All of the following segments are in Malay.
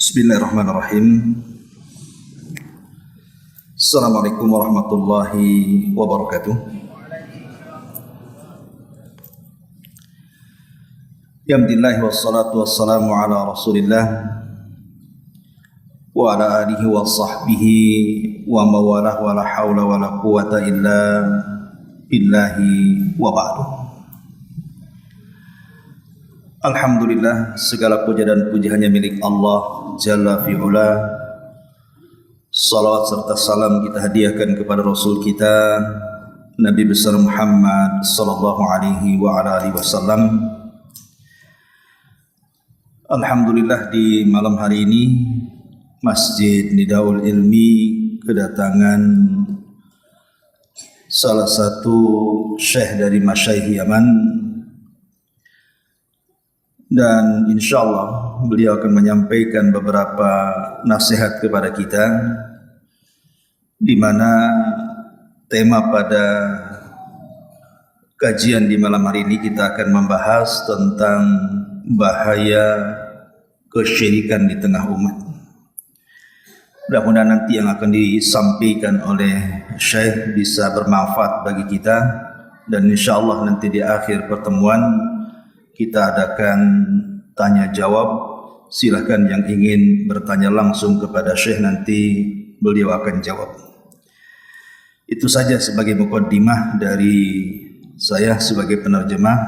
Bismillahirrahmanirrahim. Assalamualaikum warahmatullahi wabarakatuh. Alhamdulillah wassalatu wassalamu ala Rasulillah wa ala alihi wa sahbihi wa mawalah wa la hawla wa la quwata illa billahi wa ba'du. Alhamdulillah, segala puja dan puji hanya milik Allah Jalla fi'ula. Salawat serta salam kita hadiahkan kepada Rasul kita Nabi besar Muhammad sallallahu alaihi wa ala alihi wasallam. Alhamdulillah, di malam hari ini Masjid Nidaul Ilmi kedatangan salah satu syekh dari masyayikh Yaman, dan insya Allah beliau akan menyampaikan beberapa nasihat kepada kita, di mana tema pada kajian di malam hari ini kita akan membahas tentang bahaya kesyirikan di tengah umat. Mudah-mudahan nanti yang akan disampaikan oleh Syekh bisa bermanfaat bagi kita, dan insya Allah nanti di akhir pertemuan kita adakan tanya jawab. Silahkan yang ingin bertanya langsung kepada Syekh, nanti beliau akan jawab. Itu saja sebagai muqaddimah dari saya sebagai penerjemah.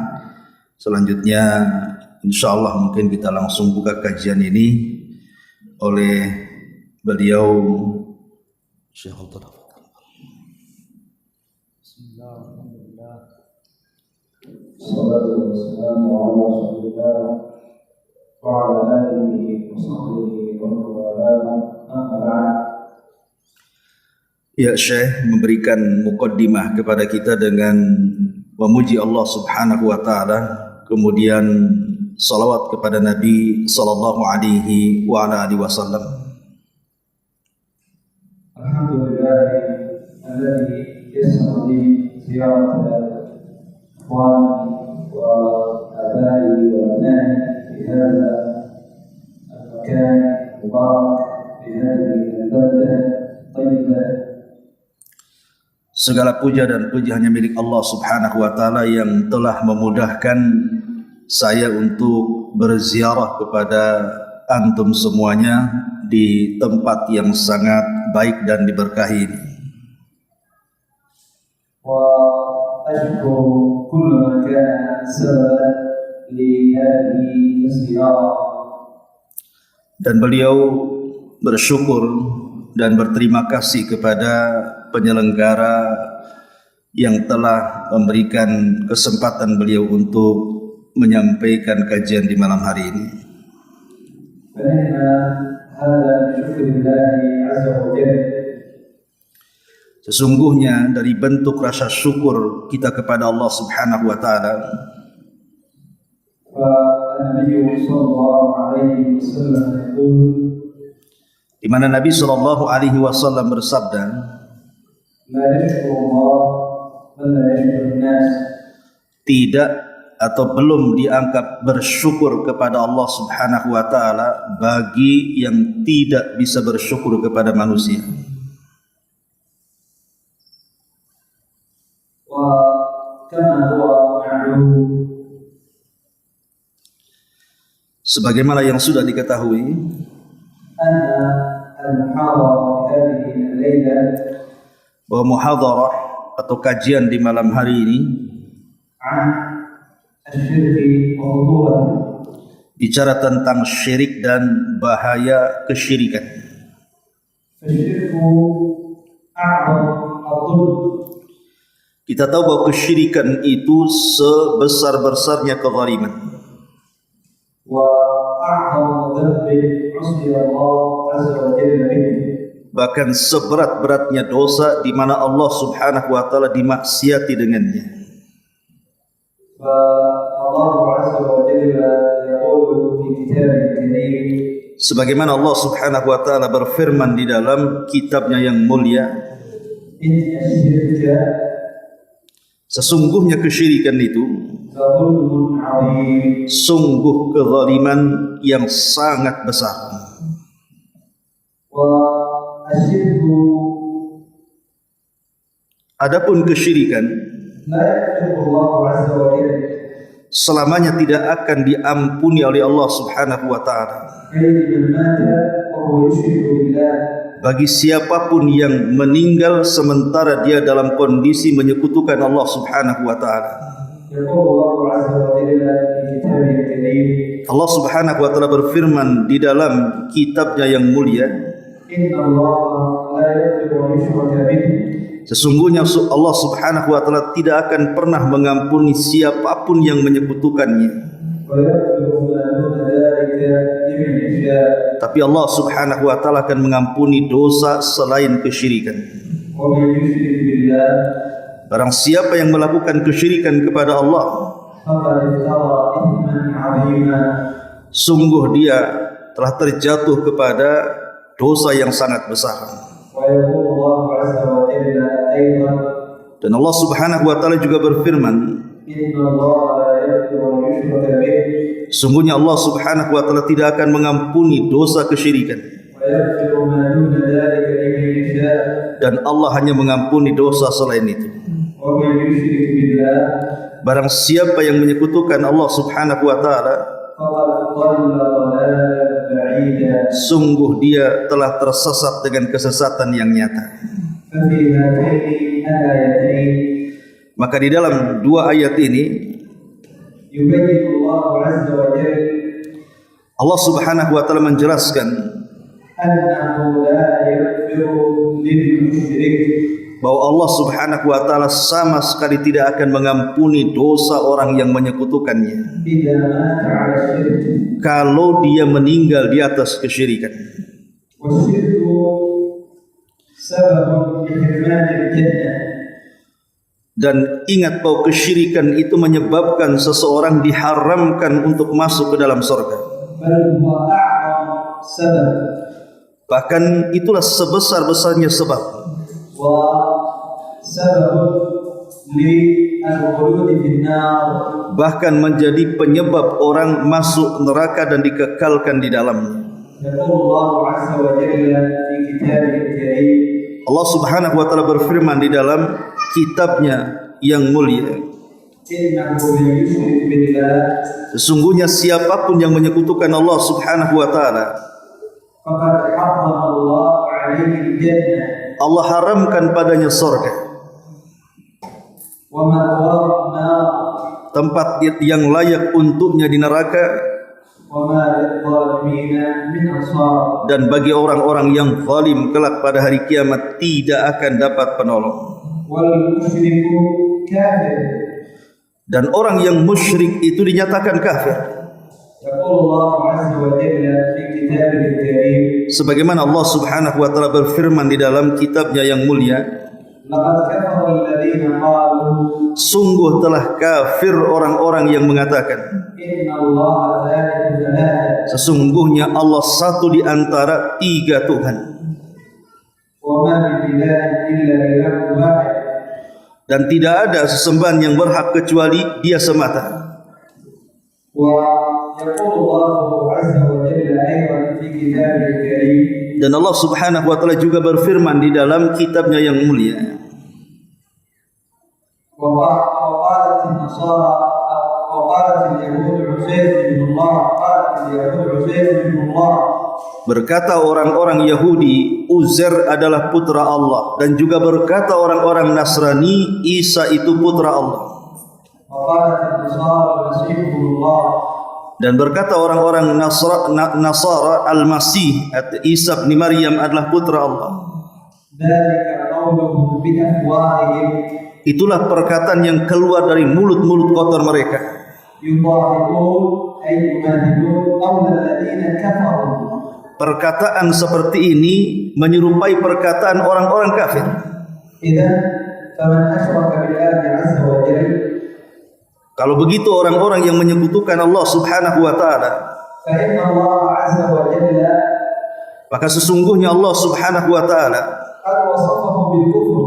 Selanjutnya insya Allah mungkin kita langsung buka kajian ini oleh beliau Syekh Al-Tadaf. Salatu wassalamu ala Rasulillah wa ala alihi wa sahbihi wa man wala, amma ba'd. Ya, Syekh memberikan muqaddimah kepada kita dengan memuji Allah Subhanahu wa taala, kemudian salawat kepada Nabi sallallahu alaihi wa ala alihi wasallam. Alhamdulillah alladzi yassara li ziyarat ikhwani wa abai wa abnai fi hadha al-makan mubarak fi hadhihi al-baldah tayyibah. Segala puja dan puji hanya milik Allah Subhanahu wa taala yang telah memudahkan saya untuk berziarah kepada antum semuanya di tempat yang sangat baik dan diberkahi ini. Wa ashkuru kull man kana sababan li hadhihi az-ziyarah. Dan beliau bersyukur dan berterima kasih kepada penyelenggara yang telah memberikan kesempatan beliau untuk menyampaikan kajian di malam hari ini. Sesungguhnya dari bentuk rasa syukur kita kepada Allah Subhanahu wa taala, di mana Nabi sallallahu alaihi wasallam bersabda, tidak atau belum dianggap bersyukur kepada Allah Subhanahu wa taala bagi yang tidak bisa bersyukur kepada manusia. Sebagaimana yang sudah diketahui, bahwa muhadharah atau kajian di malam hari ini bicara tentang syirik dan bahaya kesyirikan. Kita tahu bahwa kesyirikan itu sebesar-besarnya kezaliman. Bahkan seberat-beratnya dosa di mana Allah Subhanahu wa taala dimaksiati dengannya. Sebagaimana Allah Subhanahu wa taala berfirman di dalam kitabnya yang mulia, sesungguhnya kesyirikan itu sungguh kezaliman yang sangat besar. والشرك Adapun kesyirikan لا يغفر الله عز وجل selamanya tidak akan diampuni oleh Allah Subhanahu wa taala لمن مات وهو يشرك بالله. bagi siapapun yang meninggal sementara dia dalam kondisi menyekutukan Allah Subhanahu wa taala. يقول الله عز وجل في كتابه الكريم Allah Subhanahu wa taala berfirman di dalam kitabnya yang mulia, إن الله لا يغفر أن يشرك به sesungguhnya Allah Subhanahu wa taala tidak akan pernah mengampuni siapapun yang menyekutukannya. ويغفر ما دون ذلك لمن يشاء. Tapi Allah Subhanahu wa taala akan mengampuni dosa selain kesyirikan. ومن يشرك بالله Barang siapa yang melakukan kesyirikan kepada Allah, فقد افترى إثما عظيما. sungguh dia telah terjatuh kepada dosa yang sangat besar. ويقول الله عز وجل أيضا Dan Allah Subhanahu wa taala juga berfirman, إن الله لا يغفر أن يشرك به sungguhnya Allah Subhanahu wa taala tidak akan mengampuni dosa kesyirikan, ويغفر ما دون ذلك لمن يشاء. dan Allah hanya mengampuni dosa selain itu. ومن يشرك بالله Barang siapa yang menyekutukan Allah Subhanahu wa taala, فقد ضل ضلالا بعيدا. sungguh dia telah tersesat dengan kesesatan yang nyata. ففي هاتين الآيتين Maka di dalam dua ayat ini يبين الله عز وجل Allah Subhanahu wa taala menjelaskan أنه لا يغفر للمشرك bahwa Allah Subhanahu wa taala sama sekali tidak akan mengampuni dosa orang yang menyekutukannya إذا مات على الشرك. kalau dia meninggal di atas kesyirikan. والشرك سبب لحرمان الجنة. Dan ingat bahwa kesyirikan itu menyebabkan seseorang diharamkan untuk masuk ke dalam surga. بل هو أعظم سبب Bahkan itulah sebesar-besarnya sebab وسبب للخلود في النار. bahkan menjadi penyebab orang masuk neraka dan dikekalkan di dalamnya. يقول الله عز وجل في كتابه الكريم Allah Subhanahu wa taala berfirman di dalam kitabnya yang mulia, إنه من يشرك بالله sesungguhnya siapapun yang menyekutukan Allah Subhanahu wa taala, فقد حرم الله عليه الجنة Allah haramkan padanya surga, ومأواه النار tempat yang layak untuknya di neraka, وما للظالمين من أنصار. dan bagi orang-orang yang zalim kelak pada hari kiamat tidak akan dapat penolong. والمشرك كافر. Dan orang yang musyrik itu dinyatakan kafir. يقول الله عز وجل في كتابه الكريم Sebagaimana Allah Subhanahu wa taala berfirman di dalam kitabnya yang mulia, لقد كفر الذين قالوا sungguh telah kafir orang-orang yang mengatakan إن الله ثالث ثلاثة sesungguhnya Allah satu di antara tiga Tuhan, وما من إله إلا إله واحد. dan tidak ada sesembahan yang berhak kecuali Dia semata. ويقول الله عز وجل أيضا في كتابه الكريم Dan Allah Subhanahu wa taala juga berfirman di dalam kitabnya yang mulia, وقالت النصارى وقالت اليهود عزير بن الله قالت اليهود عزير بن الله. berkata orang-orang Yahudi Uzair adalah putra Allah, dan juga berkata orang-orang Nasrani Isa itu putra Allah. وقالت النصارى المسيح ابن الله. Dan berkata orang-orang Nasara Al-Masih Isa bin Maryam adalah putra Allah. ذلك قولهم بأفواههم Itulah perkataan yang keluar dari mulut-mulut kotor mereka. يضاهئون أي يماثلون قول الذين كفروا. Perkataan seperti ini menyerupai perkataan orang-orang kafir. إذا فمن أشرك بالله عز وجل Kalau begitu orang-orang yang menyekutukan Allah Subhanahu wa taala, فإن الله عز وجل maka sesungguhnya Allah Subhanahu wa taala قد وصفه بالكفر.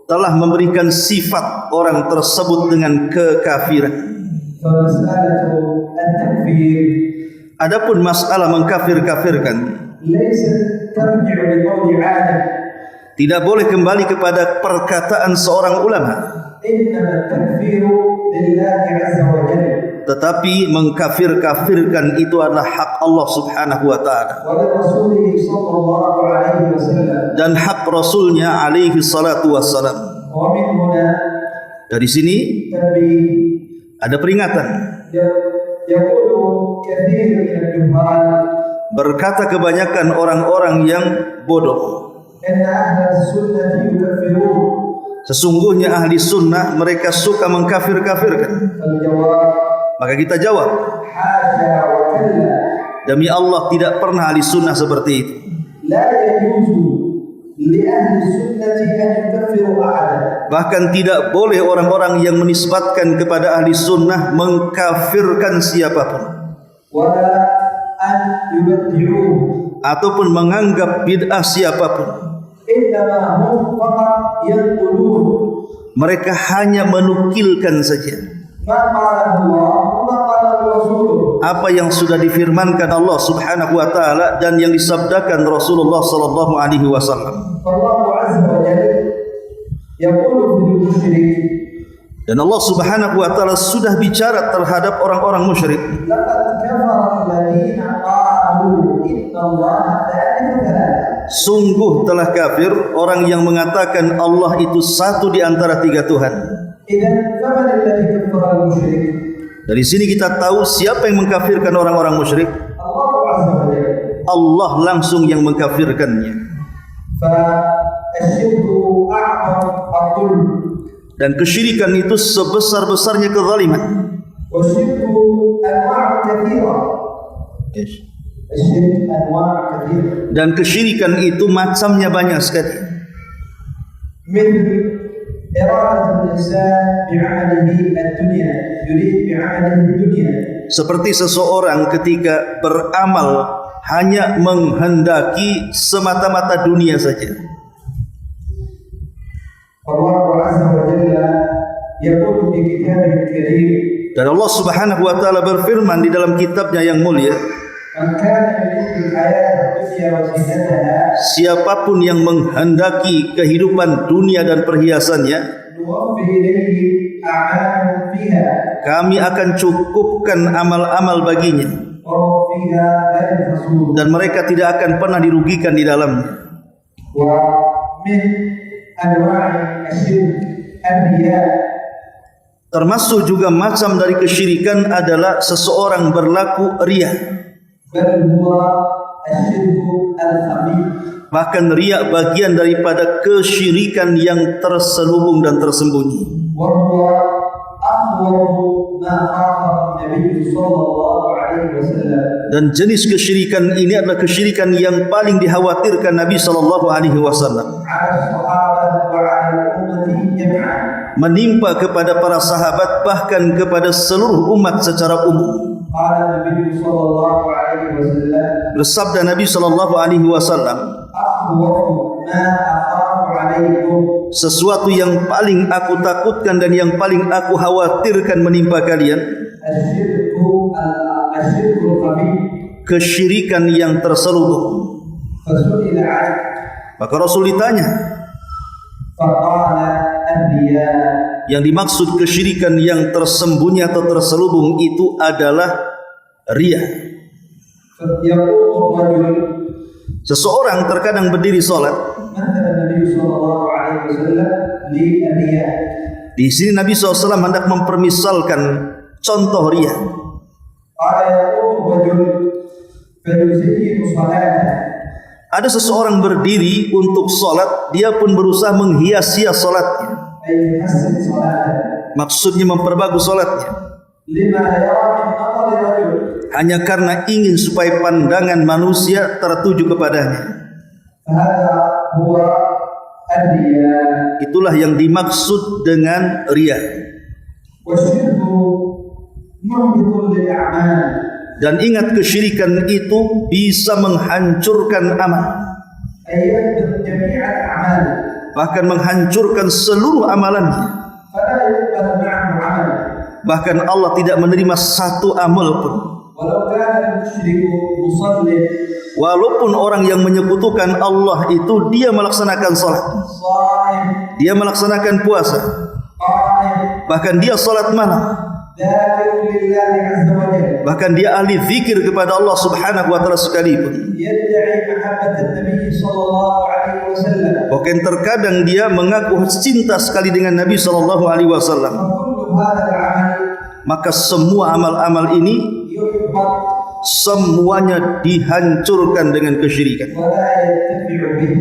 telah memberikan sifat orang tersebut dengan kekafiran. فمسألة التكفير Adapun masalah mengkafir-kafirkan ليست ترجع لقول عالم، tidak boleh kembali kepada perkataan seorang ulama, إنما التكفير لله عز وجل tetapi mengkafir-kafirkan itu adalah hak Allah Subhanahu wa taala ولرسوله صلى الله عليه وسلم. dan hak Rasulnya alaihi salatu wassalam. ومن هنا Dari sini تنبيه، ada peringatan. يقول كثير من الجهال Berkata kebanyakan orang-orang yang bodoh, إن أهل السنة يكفرون. sesungguhnya ahli sunnah mereka suka mengkafir-kafirkan. فالجواب Maka kita jawab, حاشا وكلا، demi Allah tidak pernah ahli sunnah seperti itu. لا يجوز لأهل السنة أن يكفروا أحدا، Bahkan tidak boleh orang-orang yang menisbatkan kepada ahli sunnah mengkafirkan siapapun ولا أن يبدعوه، ataupun menganggap bid'ah siapapun. إنما هم فقط ينقلون Mereka hanya menukilkan saja ما قاله الله وما قاله رسوله. apa yang sudah difirmankan Allah Subhanahu wa taala dan yang disabdakan Rasulullah sallallahu alaihi wasallam. فالله عز وجل يقول في المشرك Dan Allah Subhanahu wa taala sudah bicara terhadap orang-orang musyrik. لقد كفر الذين قالوا إن الله ثالث ثلاثة. Sungguh telah kafir orang yang mengatakan Allah itu satu di antara tiga Tuhan. إذن فمن الذي كفر المشرك؟ Dari sini kita tahu siapa yang mengkafirkan orang-orang musyrik. الله عز وجل. Allah langsung yang mengkafirkannya. فالشرك أعظم الظلم، Dan kesyirikan itu sebesar-besarnya kezaliman. والشرك أنواع كثيرة. الشرك أنواع كثيرة Dan kesyirikan itu macamnya banyak sekali. مثل إرادة الإنسان بعمله الدنيا، يريد بعمله الدنيا. Seperti seseorang ketika beramal hanya menghendaki semata-mata dunia saja. فالله عز وجل يقول في كتابه الكريم: Dan Allah Subhanahu wa taala berfirman di dalam kitabnya yang mulia, من كان يريد الحياة الدنيا وزينتها siapapun yang menghendaki kehidupan dunia dan perhiasannya, نوفي إليه أعمالهم فيها kami akan cukupkan amal-amal baginya وهم فيها لا ينقصون. dan mereka tidak akan pernah dirugikan di dalamnya. ومن أنواع الشرك الرياء، Termasuk juga macam dari kesyirikan adalah seseorang berlaku riya. بل هو الشرك الخفي، Bahkan riya bagian daripada kesyirikan yang terselubung dan tersembunyi. وهو أخوف ما خافه النبي صلى الله عليه وسلم Dan jenis kesyirikan ini adalah kesyirikan yang paling dikhawatirkan Nabi sallallahu alaihi wasallam, على الصحابة وعلى الأمة جميعا. menimpa kepada para sahabat bahkan kepada seluruh umat secara umum. قال النبي صلى الله عليه وسلم: Bersabda Nabi sallallahu alaihi wasallam, أخوف ما أخاف عليكم sesuatu yang paling aku takutkan dan yang paling aku khawatirkan menimpa kalian, الشرك الخفي. kesyirikan yang terselubung. فسئل عنه Maka Rasul ditanya, فقال الرياء. yang dimaksud kesyirikan yang tersembunyi atau terselubung itu adalah riya. يقول الرجل Seseorang terkadang berdiri salat. مثل النبي صلى الله عليه وسلم للرياء. Di sini Nabi SAW hendak mempermisalkan contoh riya. قال يقول الرجل فيزين صلاته. Ada seseorang berdiri untuk salat, dia pun berusaha menghias-hias salatnya. أي يحسن صلاته Maksudnya memperbagus salatnya. لما يرى من نظر الرجل. Hanya karena ingin supaya pandangan manusia tertuju kepadanya. فهذا هو الرياء. Itulah yang dimaksud dengan riya. والشرك محبط للأعمال. Dan ingat, kesyirikan itu bisa menghancurkan amal, أي يحبط جميع الأعمال bahkan menghancurkan seluruh amalannya. فلا يقبل معه عمل. Bahkan Allah tidak menerima satu amal pun. ولو كان المشرك مصلي Walaupun orang yang menyekutukan Allah itu dia melaksanakan salat, صائم dia melaksanakan puasa, قائم bahkan dia salat malam, ذاكر لله عز وجل bahkan dia ahli zikir kepada Allah Subhanahu wa taala sekalipun. يدعي محبة النبي صلى الله عليه وسلم Bahkan terkadang dia mengaku cinta sekali dengan Nabi sallallahu alaihi wasallam. فكل هذا العمل Maka semua amal-amal ini يحبط semuanya dihancurkan dengan kesyirikan, ولا ينتفع به.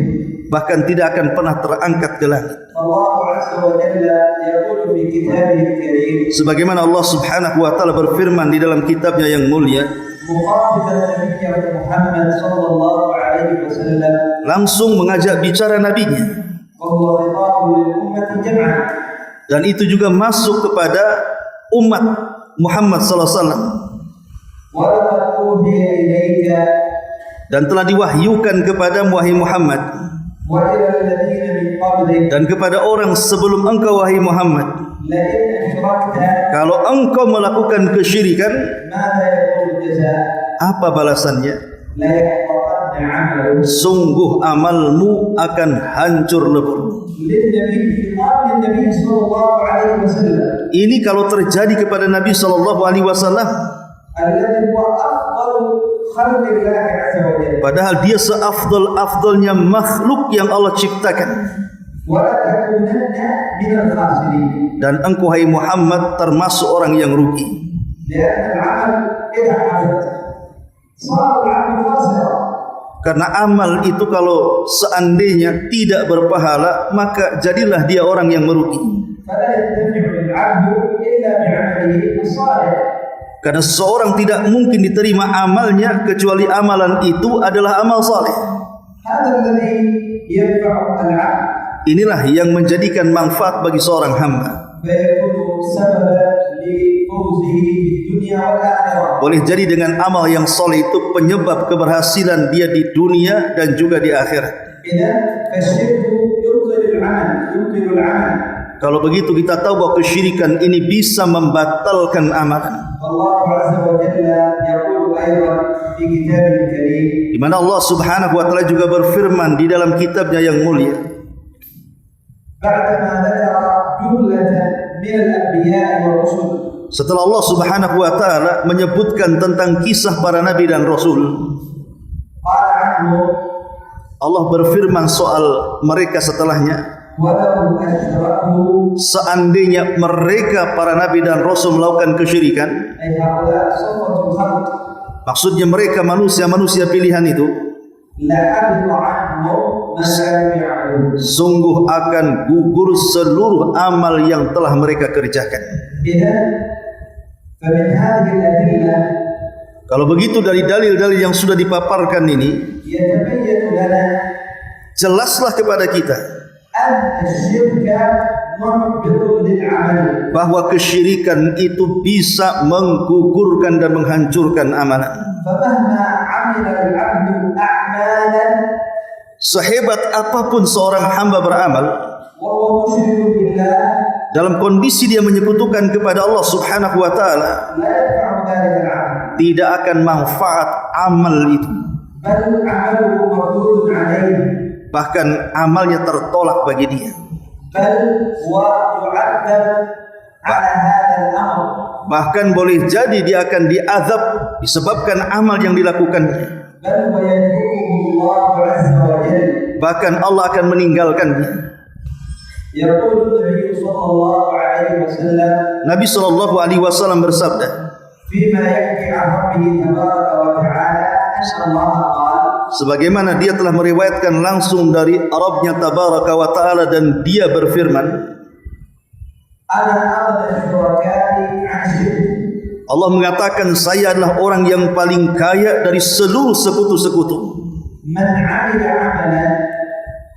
bahkan tidak akan pernah terangkat ke langit. الله عز وجل يقول في كتابه الكريم Sebagaimana Allah Subhanahu wa taala berfirman di dalam kitabnya yang mulia, مخاطبا نبيه محمد صلى الله عليه وسلم langsung mengajak bicara nabinya, وهو خطاب للأمة جمعا dan itu juga masuk kepada umat Muhammad sallallahu alaihi wasallam. ولقد أوحي إليك Dan telah diwahyukan kepada wahai Muhammad وإلى الذين من قبلك dan kepada orang sebelum engkau wahai Muhammad, لئن أشركت kalau engkau melakukan kesyirikan, ماذا يكون الجزاء؟ apa balasannya? ليحبطن عمله. Sungguh amalmu akan hancur lebur. للنبي خطاب للنبي صلى الله عليه وسلم Ini kalau terjadi kepada Nabi sallallahu alaihi wasallam, الذي هو أفضل خلق الله عز وجل padahal dia seafdal-afdalnya makhluk yang Allah ciptakan. ولتكونن من الخاسرين Dan engkau hai Muhammad termasuk orang yang rugi. لأن العمل إذا حدث صار العمل خاسرا. Karena amal itu kalau seandainya tidak berpahala, maka jadilah dia orang yang merugi. فلا ينتفع العبد إلا بعمله الصالح. Karena seseorang tidak mungkin diterima amalnya kecuali amalan itu adalah amal saleh. هذا الذي ينفع العبد Inilah yang menjadikan manfaat bagi seorang hamba. فيكون سببا لفوزه في الدنيا والآخرة. Boleh jadi dengan amal yang saleh itu penyebab keberhasilan dia di dunia dan juga di akhirat. إذا فالشرك يبطل العمل. Kalau begitu kita tahu bahwa kesyirikan ini bisa membatalkan amalan. والله عز وجل يقول أيضا في كتابه الكريم Di mana Allah Subhanahu wa taala juga berfirman di dalam kitabnya yang mulia, بعدما ذكر جملة من الأنبياء والرسل setelah Allah Subhanahu wa taala menyebutkan tentang kisah para nabi dan rasul, قال عنهم Allah berfirman soal mereka setelahnya, ولو أشركوا seandainya mereka para nabi dan rasul melakukan kesyirikan, أي هؤلاء صفة الخلق maksudnya mereka manusia pilihan itu, لحبط عنهم ما كانوا يعملون. sungguh akan gugur seluruh amal yang telah mereka kerjakan. إذا فمن هذه الأدلة Kalau begitu dari dalil-dalil yang sudah dipaparkan ini, يتبين لنا jelaslah kepada kita أن الشرك محبط للعمل. bahwa kesyirikan itu bisa menggugurkan dan menghancurkan amalan. فمهما عمل العبد أعمالا Sehebat apapun seorang hamba beramal, وهو مشرك بالله dalam kondisi dia menyekutukan kepada Allah Subhanahu wa taala, لا ينفع ذلك العمل tidak akan manfaat amal itu. بل عمله مردود عليه Bahkan amalnya tertolak bagi dia. بل ويعذب على هذا الأمر Bahkan boleh jadi dia akan diazab disebabkan amal yang dilakukannya. بل ويتركه الله عز وجل. Bahkan Allah akan meninggalkannya. يقول النبي صلى الله عليه وسلم Nabi sallallahu alaihi wasallam bersabda فيما يحكي عن ربه تبارك وتعالى أن الله قال sebagaimana dia telah meriwayatkan langsung dari Rabbnya tabaraka wa taala dan dia berfirman, أنا أغنى الشركاء عن شرك. Allah mengatakan saya adalah orang yang paling kaya dari seluruh sekutu-sekutu. من عمل عملا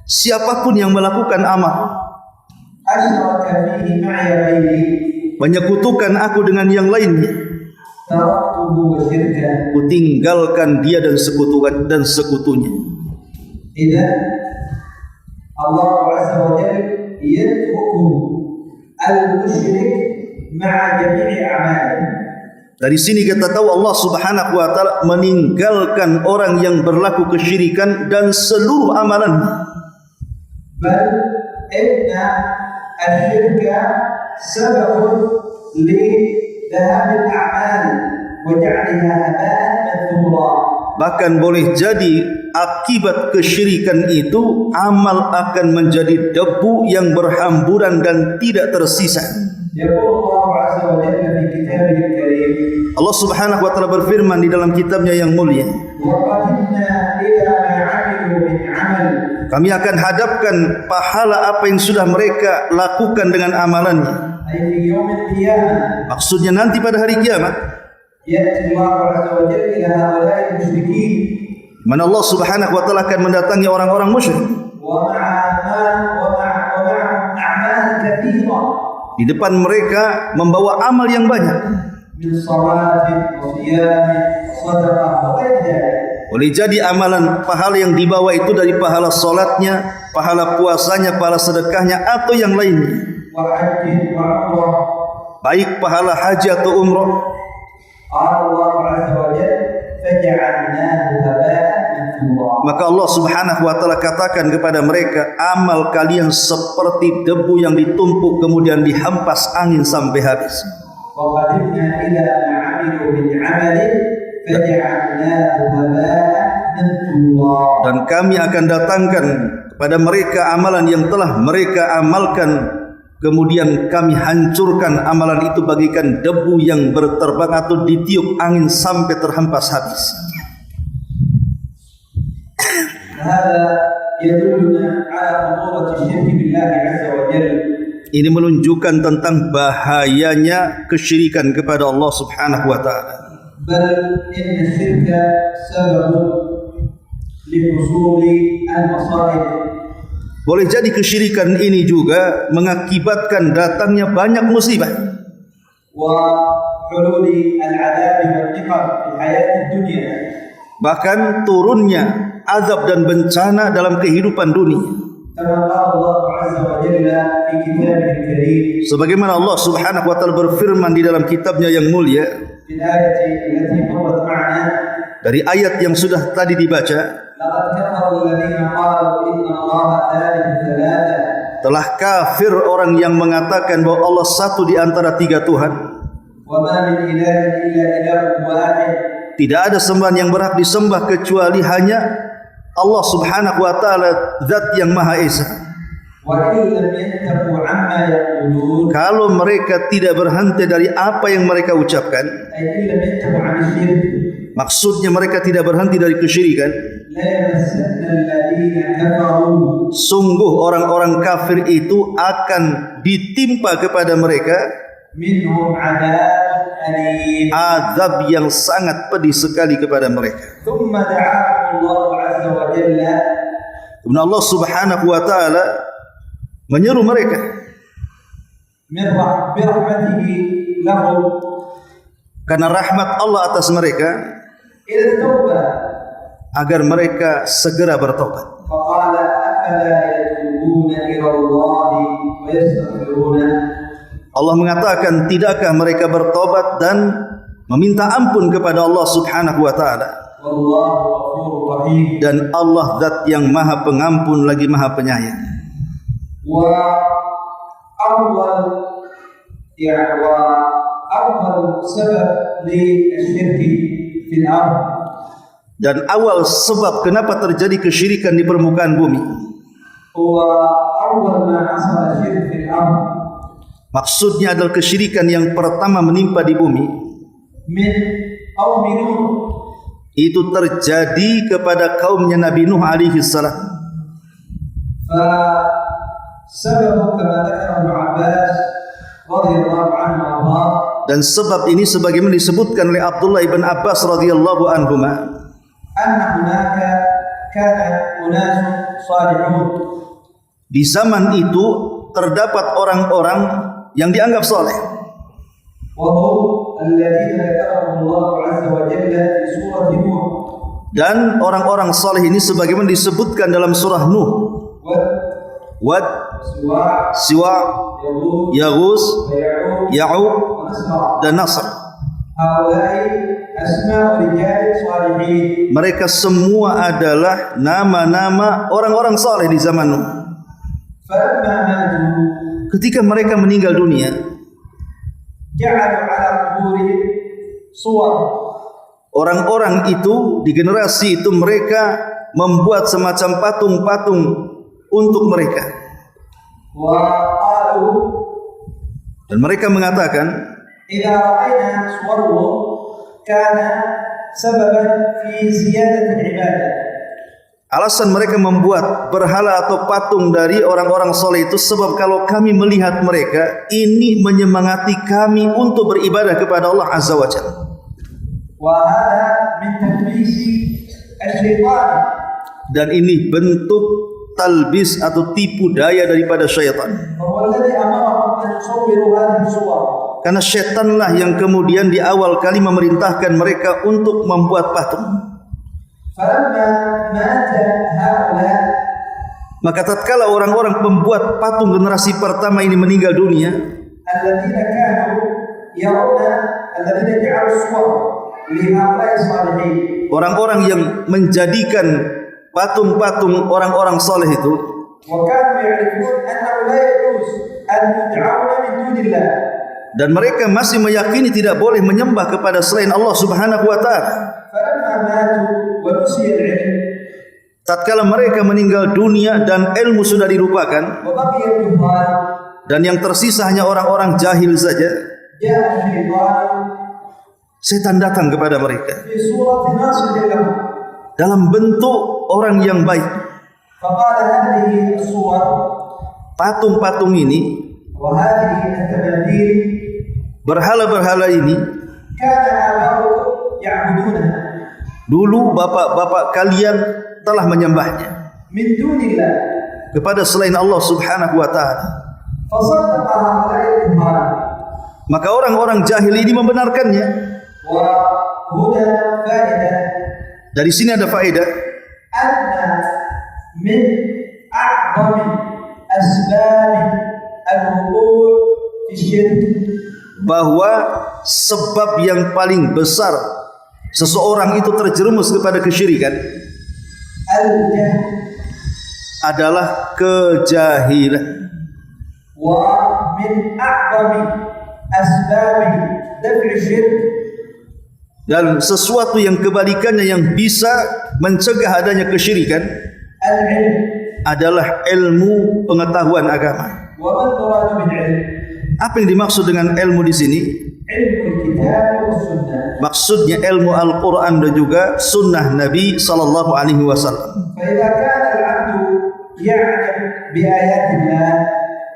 Siapapun yang melakukan amal أشرك فيه معي غيري menyekutukan aku dengan yang lainnya, تركته وشركه. kutinggalkan dia dan sekutunya. إذا الله عز وجل يترك المشرك مع جميع أعماله. Dari sini kita tahu Allah Subhanahu wa taala meninggalkan orang yang berlaku kesyirikan dan seluruh amalan. بل إن الشرك سبب لذهاب الأعمال وجعلها هباء منثورا. Bahkan boleh jadi akibat kesyirikan itu amal akan menjadi debu yang berhamburan dan tidak tersisa. يقول الله عز وجل في كتابه الكريم Allah Subhanahu wa taala berfirman di dalam kitabnya yang mulia, وقدمنا إلى ما عملوا من عمل. kami akan hadapkan pahala apa yang sudah mereka lakukan dengan amalannya. أي في يوم القيامة Maksudnya nanti pada hari kiamat, يأتي الله عز وجل إلى هؤلاء المشركين mana Allah Subhanahu wa taala akan mendatangi orang-orang musyrik ومعهم أعمال كثيرة di depan mereka membawa amal yang banyak. من صلاة وصيام وصدقة وغير ذلك. Boleh jadi amalan pahala yang dibawa itu dari pahala salatnya, pahala puasanya, pahala sedekahnya atau yang lainnya. وحج وعمرة. Baik pahala haji atau umrah. قال الله عز وجل فجعلناه هباء منثورا. Maka Allah Subhanahu wa taala katakan kepada mereka, amal kalian seperti debu yang ditumpuk kemudian dihempas angin sampai habis. وقدمنا إلى ما عملوا من عمل فجعلناه هباء منثورا. Dan kami akan datangkan kepada mereka amalan yang telah mereka amalkan, kemudian kami hancurkan amalan itu bagikan debu yang berterbang atau ditiup angin sampai terhempas habis. هذا يدلنا على خطورة الشرك بالله عز وجل. Ini menunjukkan tentang bahayanya kesyirikan kepada Allah Subhanahu wa taala. بل إن الشرك سبب لحصول المصائب. Boleh jadi kesyirikan ini juga mengakibatkan datangnya banyak musibah وحلول العذاب والنقم في الحياة الدنيا. bahkan turunnya azab dan bencana dalam kehidupan dunia. كما قال الله عز وجل في كتابه الكريم Sebagaimana Allah Subhanahu wa taala berfirman di dalam kitabnya yang mulia في الآية التي مرت معنا dari ayat yang sudah tadi dibaca, لقد كفر الذين قالوا إن الله ثالث ثلاثة. telah kafir orang yang mengatakan bahwa Allah satu di antara tiga Tuhan. وما من إله إلا إله واحد. Tidak ada sembahan yang berhak disembah kecuali hanya Allah Subhanahu wa taala, zat yang Maha Esa. وإن لم ينتهوا عما يقولون. Kalau mereka tidak berhenti dari apa yang mereka ucapkan, أي إن لم ينتهوا عن الشرك maksudnya mereka tidak berhenti dari kesyirikan, لا يمسن الذين كفروا. sungguh orang-orang kafir itu akan ditimpa kepada mereka منهم عذاب أليم. azab yang sangat pedih sekali kepada mereka. ثم دعاهم الله عز وجل Kemudian Allah Subhanahu wa taala menyeru mereka برحمته لهم karena rahmat Allah atas mereka إلى التوبة. agar mereka segera bertobat. فقال أفلا يتوبون إلى الله ويستغفرونه. Allah mengatakan, tidakkah mereka bertobat dan meminta ampun kepada Allah Subhanahu wa taala? والله غفور رحيم. Dan Allah zat yang Maha Pengampun lagi Maha Penyayang. وأول سبب للشرك في الأرض. Dan awal sebab kenapa terjadi kesyirikan di permukaan bumi, هو أول ما حصل الشرك في الأرض maksudnya adalah kesyirikan yang pertama menimpa di bumi من قوم نوح. itu terjadi kepada kaumnya Nabi Nuh alaihi salam. فسبب كما ذكر ابن عباس رضي الله عنه وارضاه. Dan sebab ini sebagaimana disebutkan oleh Abdullah ibn Abbas radhiyallahu anhuma, أن هناك كان أناس صالحون. di zaman itu terdapat orang-orang yang dianggap soleh, وهم الذين ذكرهم الله عز وجل في سورة نوح. dan orang-orang soleh ini sebagaimana disebutkan dalam surah Nuh, Wad, سواع Siwa, يغوث Yaghus, ويعوق Ya'uq ونسرع. dan Nasr. هؤلاء أسماء رجال صالحين. Mereka semua adalah nama-nama orang-orang saleh di zaman Nuh. فلما ماتوا Ketika mereka meninggal dunia, جعلوا على قبورهم صور. orang-orang itu di generasi itu mereka membuat semacam patung-patung untuk mereka. وقالوا Dan mereka mengatakan, إذا رأينا صورهم كان سببا في زيادة العبادة. alasan mereka membuat berhala atau patung dari orang-orang soleh itu sebab kalau kami melihat mereka, ini menyemangati kami untuk beribadah kepada Allah Azza wa Jalla. وهذا من تلبيس الشيطان. Dan ini bentuk talbis atau tipu daya daripada syaitan. وهو الذي أمرهم أن يصوروا هذه الصور. Karena syaitanlah yang kemudian di awal kali memerintahkan mereka untuk membuat patung. فلما مات هؤلاء Maka tatkala orang-orang pembuat patung generasi pertama ini meninggal dunia, الذين كانوا يرون الذين جعلوا الصور لهؤلاء الصالحين. orang-orang yang menjadikan patung-patung orang-orang saleh itu, وكانوا يعرفون أنه لا يجوز أن يدعون من دون الله. dan mereka masih meyakini tidak boleh menyembah kepada selain Allah Subhanahu wa taala. فلما ماتوا ونسي العلم Tatkala mereka meninggal dunia dan ilmu sudah dilupakan وبقي الجهال dan yang tersisa hanya orang-orang jahil saja, جاء الشيطان setan datang kepada mereka في صورة ناصح لهم dalam bentuk orang yang baik. فقال هذه الصور Patung-patung ini, وهذه التماثيل berhala-berhala ini, كان آباؤكم يعبدونها dulu bapak-bapak kalian telah menyembahnya من دون الله. kepada selain Allah Subhanahu wa taala. فصدق هؤلاء الجهال. Maka orang-orang jahil ini membenarkannya. وهنا فائدة Dari sini ada faedah أن من أعظم أسباب الوقوع في الشرك bahwa sebab yang paling besar seseorang itu terjerumus kepada kesyirikan الجهل. adalah kejahilan. ومن أعظم أسباب دفع الشرك Dan sesuatu yang kebalikannya yang bisa mencegah adanya kesyirikan العلم. adalah ilmu pengetahuan agama. وما المراد بالعلم؟ Apa yang dimaksud dengan ilmu di sini? علم الكتاب والسنة. Maksudnya ilmu Al-Quran dan juga sunnah Nabi sallallahu alaihi wasallam. فإذا كان العبد يعلم بآيات الله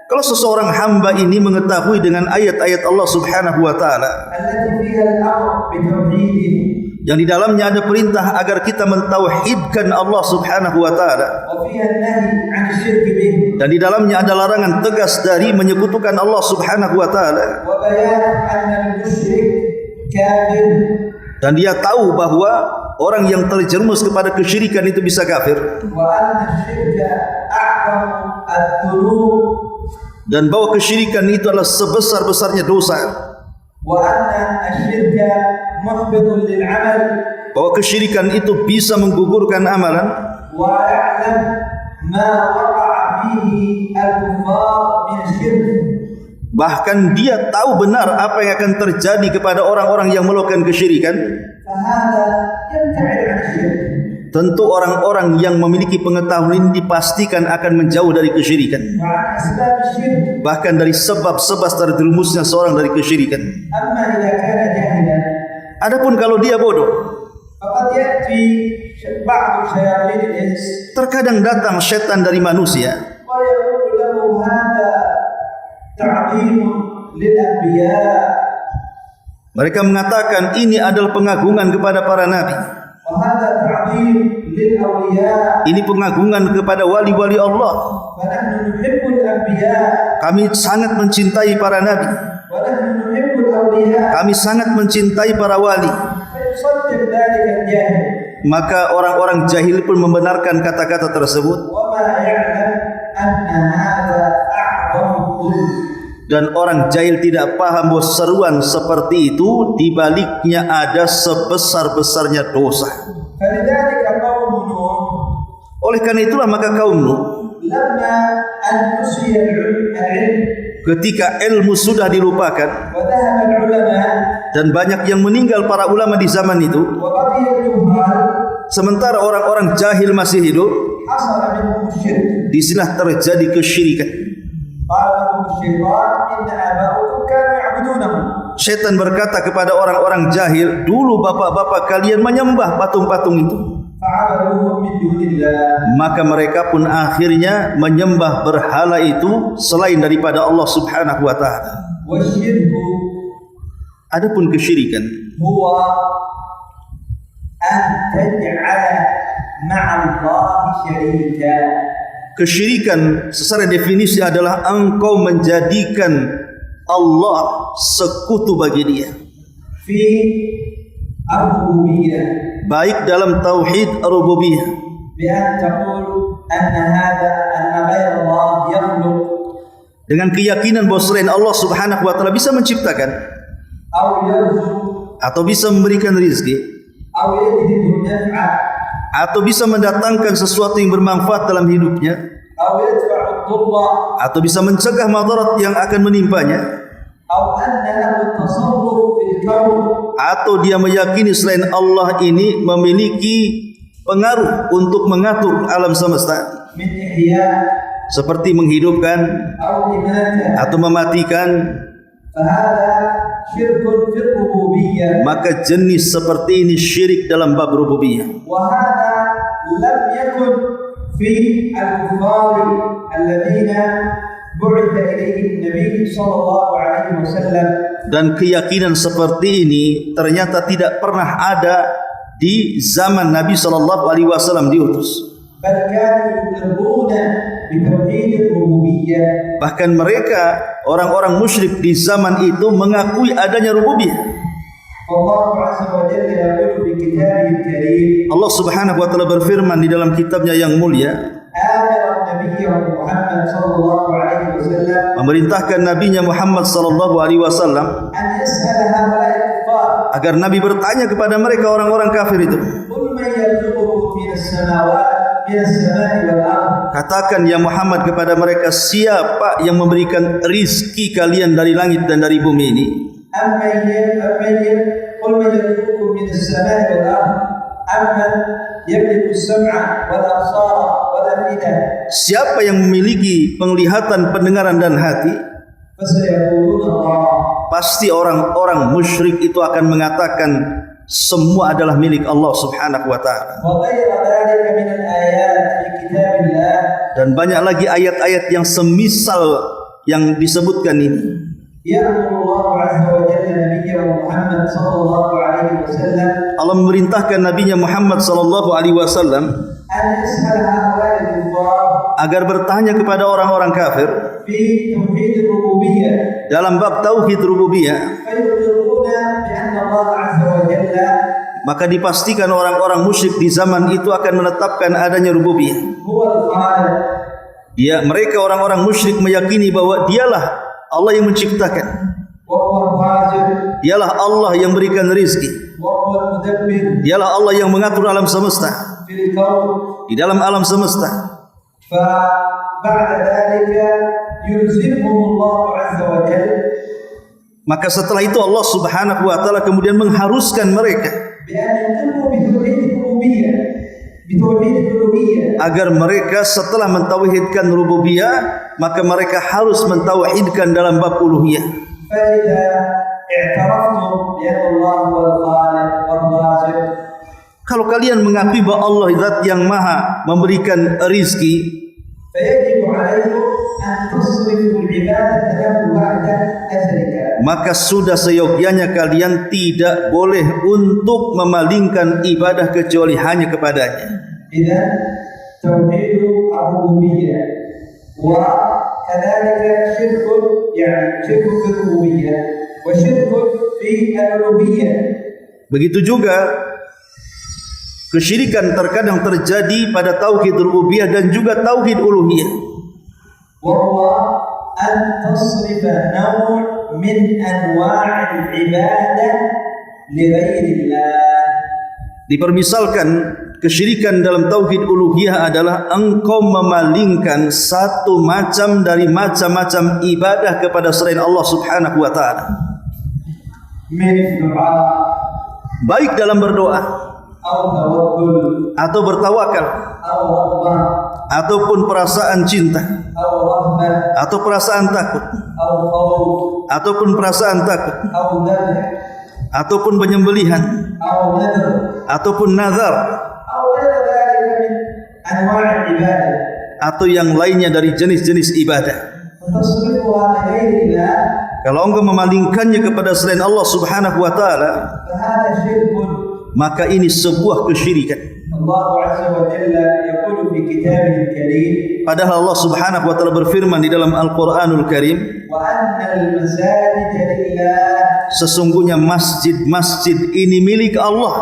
Kalau seseorang hamba ini mengetahui dengan ayat-ayat Allah Subhanahu wa taala التي فيها الأمر بتوحيده yang di dalamnya ada perintah agar kita mentauhidkan Allah Subhanahu wa taala, وفيها النهي عن الشرك به dan di dalamnya ada larangan tegas dari menyekutukan Allah Subhanahu wa taala, وبيان أن المشرك كافر dan dia tahu bahwa orang yang terjerumus kepada kesyirikan itu bisa kafir, وأن الشرك أعظم الذنوب dan bahwa kesyirikan itu adalah sebesar-besarnya dosa, وأن الشرك محبط للعمل bahwa kesyirikan itu bisa menggugurkan amalan, ويعلم ما وقع فيه الكفار من الشرك. bahkan dia tahu benar apa yang akan terjadi kepada orang-orang yang melakukan kesyirikan. فهذا يبتعد عن الشرك. Tentu orang-orang yang memiliki pengetahuan ini dipastikan akan menjauh dari kesyirikan, وعن أسباب الشرك. bahkan dari sebab-sebab terjerumusnya seorang dari kesyirikan. أما إذا كان جاهلا Adapun kalau dia bodoh, فقد يأتي بعض شياطين الإنس terkadang datang setan dari manusia ويقول له هذا تعظيم للأنبياء mereka mengatakan ini adalah pengagungan kepada para nabi, وهذا تعظيم للأولياء ini pengagungan kepada wali-wali Allah. فنحن نحب الأنبياء Kami sangat mencintai para nabi, ونحن نحب الأولياء. kami sangat mencintai para wali. فيصدق ذلك الجاهل Maka orang-orang jahil pun membenarkan kata-kata tersebut, وما يعلم أن هذا أعظم الظلم. Dan orang jahil tidak paham bahwa seruan seperti itu di baliknya ada sebesar-besarnya dosa. فلذلك قوم نوح Oleh karena itulah maka kaum Nuh لما أن نسي العلم ketika ilmu sudah dilupakan وذهب العلماء dan banyak yang meninggal para ulama di zaman itu, وبقي الجهال sementara orang-orang jahil masih hidup, حصل منهم الشرك. disinilah terjadi kesyirikan. قال لهم الشيطان إن آباؤكم كانوا يعبدونهم. Syaitan berkata kepada orang-orang jahil, dulu bapak-bapak kalian menyembah patung-patung itu. فعبدوهم من دون الله. Maka mereka pun akhirnya menyembah berhala itu selain daripada Allah Subhanahu wa taala. والشرك Adapun kesyirikan هو أن تجعل مع الله شريكا. Kesyirikan secara definisi adalah engkau menjadikan Allah sekutu bagi dia, في الربوبية baik dalam tauhid rububiyah, بأن تقول أن غير الله يخلق dengan keyakinan bahwa selain Allah Subhanahu wa taala bisa menciptakan أو يرزق atau bisa memberikan rizki أو يجلب النفع atau bisa mendatangkan sesuatu yang bermanfaat dalam hidupnya أو يدفع الضر atau bisa mencegah madarat yang akan menimpanya, أو أن له التصرف في الكون atau dia meyakini selain Allah ini memiliki pengaruh untuk mengatur alam semesta من إحياء seperti menghidupkan أو إماتة. atau mematikan, فهذا شرك في الربوبية. maka jenis seperti ini syirik dalam bab rububiyah. وهذا لم يكن في الكفار الذين بعث إليهم النبي صلى الله عليه وسلم. Dan keyakinan seperti ini ternyata tidak pernah ada di zaman Nabi sallallahu alaihi wasallam diutus. بل كانوا يقرون بتوحيد الربوبية. Bahkan mereka orang-orang musyrik di zaman itu mengakui adanya rububiyah. فالله عز وجل يقول في كتابه الكريم Allah Subhanahu wa taala berfirman di dalam kitabnya yang mulia, آمر نبيه محمد صلى الله عليه وسلم memerintahkan nabinya Muhammad sallallahu alaihi wasallam أن يسأل هؤلاء الكفار agar nabi bertanya kepada mereka orang-orang kafir itu, قل من يرزقكم من السماء والأرض. katakan ya Muhammad kepada mereka, siapa yang memberikan rizki kalian dari langit dan dari bumi ini? قل من يرزقكم من السماء والأرض أمن يملك السمع والأبصار والأفئدة. Siapa yang memiliki penglihatan, pendengaran dan hati? فسيقولون الله. Pasti orang-orang musyrik itu akan mengatakan semua adalah milik Allah Subhanahu wa taala. وغير ذلك من الآيات في كتاب الله. Dan banyak lagi ayat-ayat yang semisal yang disebutkan ini. يأمر الله عز وجل نبيه محمد صلى الله عليه وسلم Allah memerintahkan nabinya Muhammad sallallahu alaihi wasallam أن يسأل هؤلاء الكفار agar bertanya kepada orang-orang kafir في توحيد الربوبية dalam bab tauhid rububiyah, فيقرون بأن الله عز وجل maka dipastikan orang-orang musyrik di zaman itu akan menetapkan adanya rububiyah. هو الخالق Mereka orang-orang musyrik meyakini bahwa dialah Allah yang menciptakan, وهو الرازق dialah Allah yang berikan rizki, وهو المدبر dialah Allah yang mengatur alam semesta, في الكون. di dalam alam semesta. فبعد ذلك يلزمهم الله عز وجل Maka setelah itu Allah Subhanahu wa taala kemudian mengharuskan mereka بأن يقروا بتوحيد الربوبية agar mereka setelah mentauhidkan rububiyah, maka mereka harus mentauhidkan dalam bab uluhiyah. فإذا اعترفتم بأن الله هو الخالق والرازق. Kalau kalian mengakui bahwa Allah zat yang maha memberikan rizki, فيجب عليكم أن تصرفوا العبادة له وحده لا شريك له. maka sudah seyogyanya kalian tidak boleh untuk memalingkan ibadah kecuali hanya kepadanya. إذا توحيد الربوبية وكذلك شرك، يعني شرك في الربوبية وشرك في الألوهية. Begitu juga kesyirikan terkadang terjadi pada tauhid rububiyah dan juga tauhid uluhiyah. وهو أن تصرف نوع من أنواع العبادة لغير الله. Dipermisalkan kesyirikan dalam tauhid uluhiyah adalah engkau memalingkan satu macam dari macam-macam ibadah kepada selain Allah Subhanahu wa taala. من دعاء Baik dalam berdoa أو توكل atau bertawakal أو رغبة ataupun perasaan cinta أو رهبة atau perasaan takut أو خوف ataupun perasaan takut أو ذبح ataupun penyembelihan أو نذر ataupun nazar أو غير ذلك من أنواع العبادة atau yang lainnya dari jenis-jenis ibadah. فتصرفها لغير الله Kalau engkau memalingkannya kepada selain Allah Subhanahu wa taala, فهذا شرك. maka ini sebuah kesyirikan. الله عز وجل يقول في كتابه الكريم Padahal Allah Subhanahu wa taala berfirman di dalam Al-Qur'anul Karim, وأن المساجد لله sesungguhnya masjid-masjid ini milik Allah,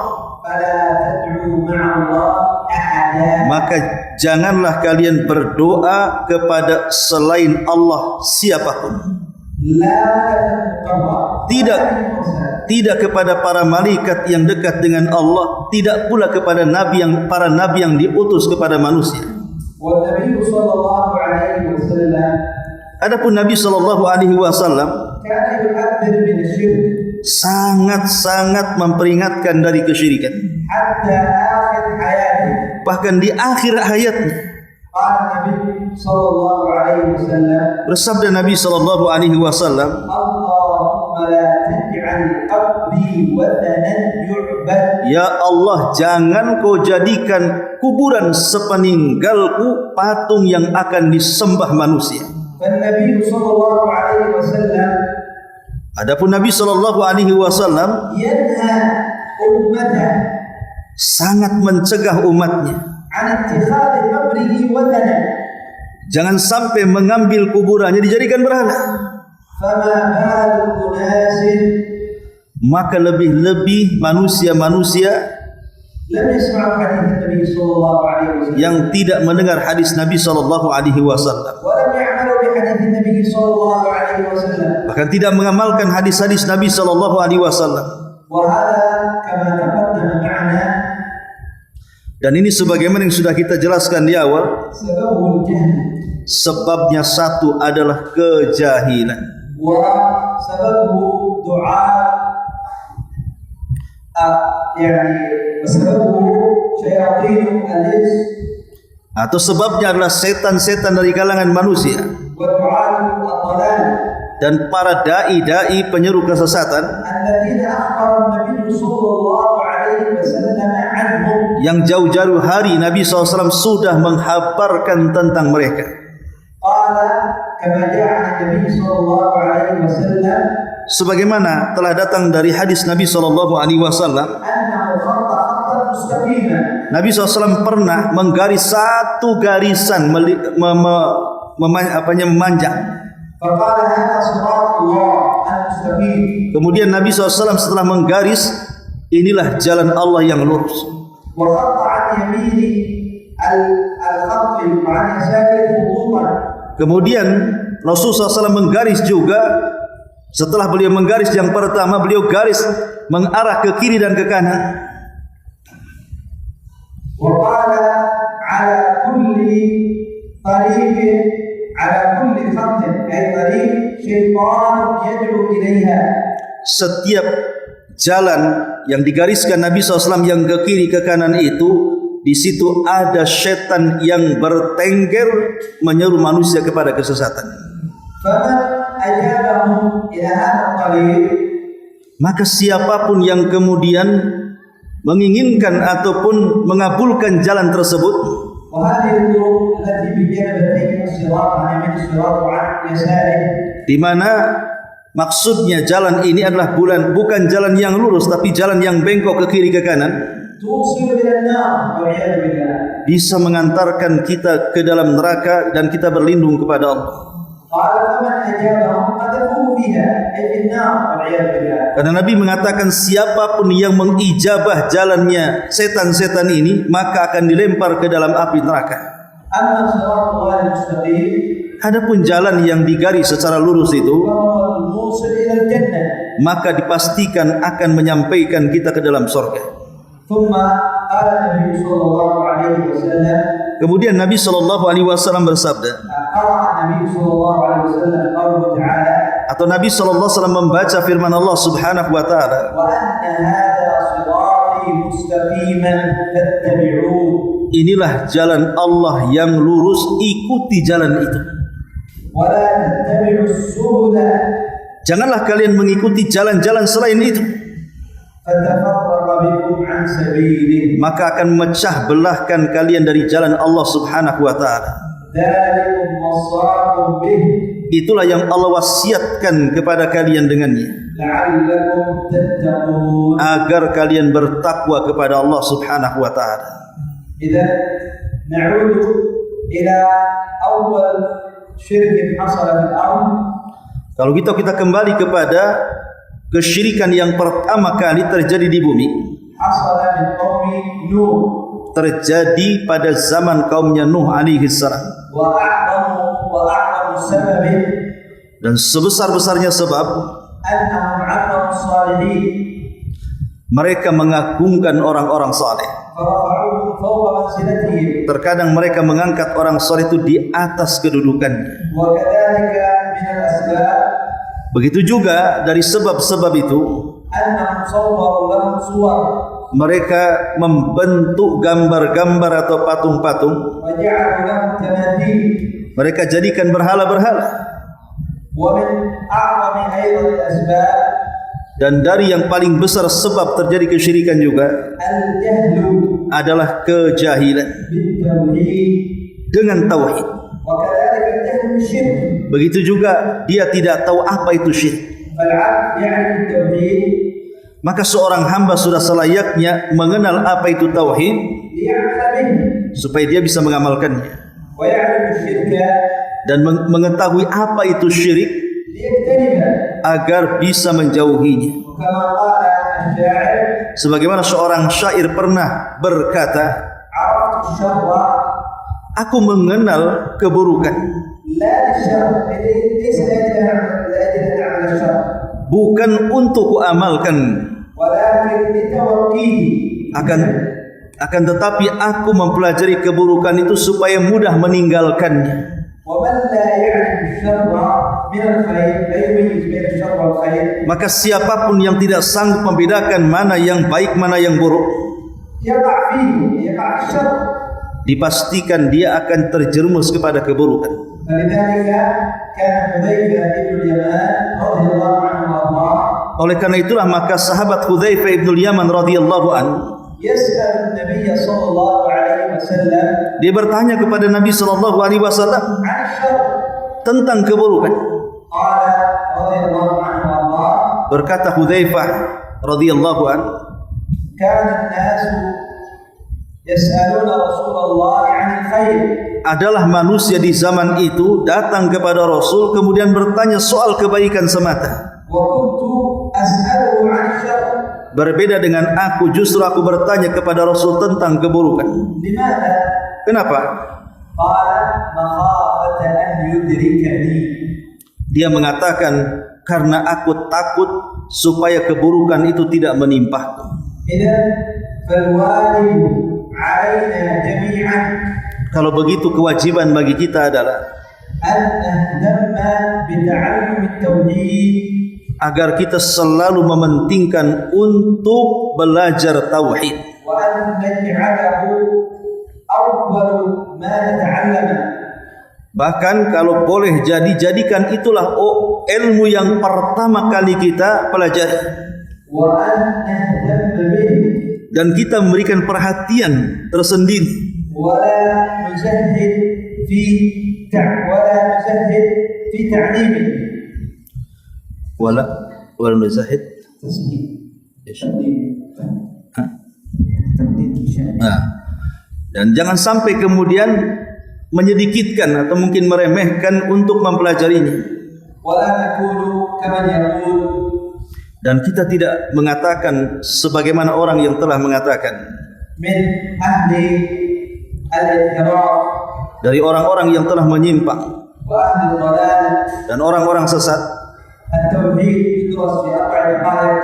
فلا تدعوا مع الله أحدا. maka janganlah kalian berdoa kepada selain Allah siapapun. لا ملك مقرب Tidak. ولا مرسل. Tidak kepada para malaikat yang dekat dengan Allah, tidak pula kepada para nabi yang diutus kepada manusia. والنبي صلى الله عليه وسلم Adapun Nabi sallallahu alaihi wasallam كان يحذر من الشرك sangat-sangat memperingatkan dari kesyirikan. حتى آخر حياته. Bahkan di akhir hayatnya قال النبي صلى الله عليه وسلم bersabda Nabi sallallahu alaihi wasallam, اللهم لا تجعل قبري وثنا يعبد. ya Allah, jangan kau jadikan kuburan sepeninggalku patung yang akan disembah manusia. فالنبي صلى الله عليه وسلم Adapun Nabi sallallahu alaihi wasallam ينهى أمته sangat mencegah umatnya عن اتخاذ قبره وثنا. jangan sampai mengambil kuburannya dijadikan berhala. فما بال أناس Maka lebih-lebih manusia-manusia لم يسمعوا حديث النبي صلى الله عليه وسلم yang tidak mendengar hadis Nabi sallallahu alaihi wasallam, ولم يعملوا بحديث النبي صلى الله عليه وسلم. bahkan tidak mengamalkan hadis-hadis Nabi sallallahu alaihi wasallam. وهذا كما تقدم معنا Dan ini sebagaimana yang sudah kita jelaskan di awal, سببه الجهل sebabnya satu adalah kejahilan, وسببه دعاء يعني وسببه شياطين الإنس atau sebabnya adalah setan-setan dari kalangan manusia ودعاة الضلال dan para dai-dai penyeru kesesatan الذين أخبر النبي صلى الله عليه وسلم عنهم. yang jauh-jauh hari Nabi SAW sudah menghabarkan tentang mereka. قال كما جاء عن النبي صلى الله عليه وسلم Sebagaimana telah datang dari hadis Nabi SAW, أنه خط خطا مستقيما Nabi SAW pernah menggaris satu garisan memanjang. فقال هذا صراط الله المستقيم. Kemudian Nabi SAW setelah menggaris, inilah jalan Allah yang lurus. وخط عن يمينه الخط وعن يساره خطوطا. Kemudian Rasulullah SAW menggaris juga. Setelah beliau menggaris yang pertama, beliau garis mengarah ke kiri dan ke kanan. وقال على كل طريق على كل خط أي طريق شيطان يدعو إليها. Setiap jalan yang digariskan Nabi SAW yang ke kiri ke kanan itu, di situ ada setan yang bertengger menyeru manusia kepada kesesatan. فمن أجابهم إلى هذا الطريق Maka siapapun yang kemudian menginginkan ataupun mengabulkan jalan tersebut, وهذه الطرق التي بجانبتي الصراط عن يمين الصراط وعن يساره di mana maksudnya jalan ini adalah bukan jalan yang lurus, tapi jalan yang bengkok ke kiri ke kanan, توصل إلى النار والعياذ بالله. bisa mengantarkan kita ke dalam neraka dan kita berlindung kepada Allah. قال فمن أجابهم قذفوه فيها أي في النار والعياذ بالله. Karena Nabi mengatakan siapapun yang mengijabah jalannya setan-setan ini, maka akan dilempar ke dalam api neraka. أما صراط الله المستقيم Adapun jalan yang digaris secara lurus itu, فهو الموصل إلى الجنة. maka dipastikan akan menyampaikan kita ke dalam surga. ثم قال النبي صلى الله عليه وسلم Kemudian Nabi SAW bersabda, قرأ النبي صلى الله عليه وسلم قوله تعالى atau Nabi SAW membaca firman Allah Subhanahu wa taala, وأن هذا صراطي مستقيما فاتبعوه. inilah jalan Allah yang lurus, ikuti jalan itu. ولا تتبعوا السبل Janganlah kalian mengikuti jalan-jalan selain itu, فتفرق بكم عن سبيله. maka akan memecah belahkan kalian dari jalan Allah Subhanahu wa taala. ذلكم وصاكم به Itulah yang Allah wasiatkan kepada kalian dengannya, لعلكم تتقون. agar kalian bertakwa kepada Allah Subhanahu wa taala. إذا نعود إلى أول شرك حصل في الأرض. Kalau kita kembali kepada kesyirikan yang pertama kali terjadi di bumi, حصل من قوم نوح. terjadi pada zaman kaumnya Nuh alaihi salam. وأعظم سبب Dan sebesar-besarnya sebab أنهم عظموا الصالحين mereka mengagungkan orang-orang saleh. فرفعوهم فوق منزلتهم. Terkadang mereka mengangkat orang saleh itu di atas kedudukannya. وكذلك من الأسباب Begitu juga dari sebab-sebab itu, أنهم صوروا لهم صور mereka membentuk gambar-gambar atau patung-patung. وجعلوا لهم تماثيل. Mereka jadikan berhala-berhala. ومن أعظم أيضا الأسباب Dan dari yang paling besar sebab terjadi kesyirikan juga الجهل adalah kejahilan بالتوحيد. dengan tauhid. وكذلك الجهل بالشرك. Begitu juga dia tidak tahu apa itu syirik. فالعبد يعرف التوحيد Maka seorang hamba sudah selayaknya mengenal apa itu tauhid ليعمل به supaya dia bisa mengamalkannya, ويعرف الشرك dan mengetahui apa itu syirik ليجتنبه. agar bisa menjauhinya. وكما قال الشاعر Sebagaimana seorang syair pernah berkata, عرفت الشر aku mengenal keburukan لا للشر ليس لأجل أن أعمل الشر bukan untuk kuamalkan, ولكن لتوقيه. akan tetapi aku mempelajari keburukan itu supaya mudah meninggalkannya. ومن لا يعرف الشر من الخير لا يميز بين الشر والخير Maka siapapun yang tidak sanggup membedakan mana yang baik mana yang buruk, يقع فيه يقع في الشر. dipastikan dia akan terjerumus kepada keburukan. فلذلك كان حذيفة بن اليمان رضي الله عنه وأرضاه Oleh karena itulah maka sahabat Hudzaifah ibnul Yaman radhiyallahu anhu, يسأل النبي صلى الله عليه وسلم dia bertanya kepada Nabi sallallahu alaihi wasallam عن الشر. tentang keburukan. قال رضي الله عنه وأرضاه Berkata Hudzaifah radhiyallahu anhu, كان الناس يسألون رسول الله عن الخير adalah manusia di zaman itu datang kepada Rasul kemudian bertanya soal kebaikan semata. وكنت أسأله عن الشر. Berbeda dengan aku, justru aku bertanya kepada Rasul tentang keburukan. لماذا؟ Kenapa? قال مخافة أن يدركني. Dia mengatakan karena aku takut supaya keburukan itu tidak menimpaku. إذا فالواجب علينا جميعا Kalau begitu kewajiban bagi kita adalah أن نهتم بتعلم التوحيد agar kita selalu mementingkan untuk belajar tauhid, وأن نجعله أول ما نتعلمه. bahkan kalau boleh jadikan itulah ilmu yang pertama kali kita pelajari, وأن نهتم به dan kita memberikan perhatian tersendiri ولا نزهد في تعليمه. wala nuzahid. Nah, dan jangan sampai kemudian menyedikitkan atau mungkin meremehkan untuk mempelajarinya. ولا نقول كما يقول Dan kita tidak mengatakan sebagaimana orang yang telah mengatakan من أهل الانحراف dari orang-orang yang telah menyimpang, وأهل الضلال. Dan orang-orang sesat, التوحيد يدرس في 4 دقائق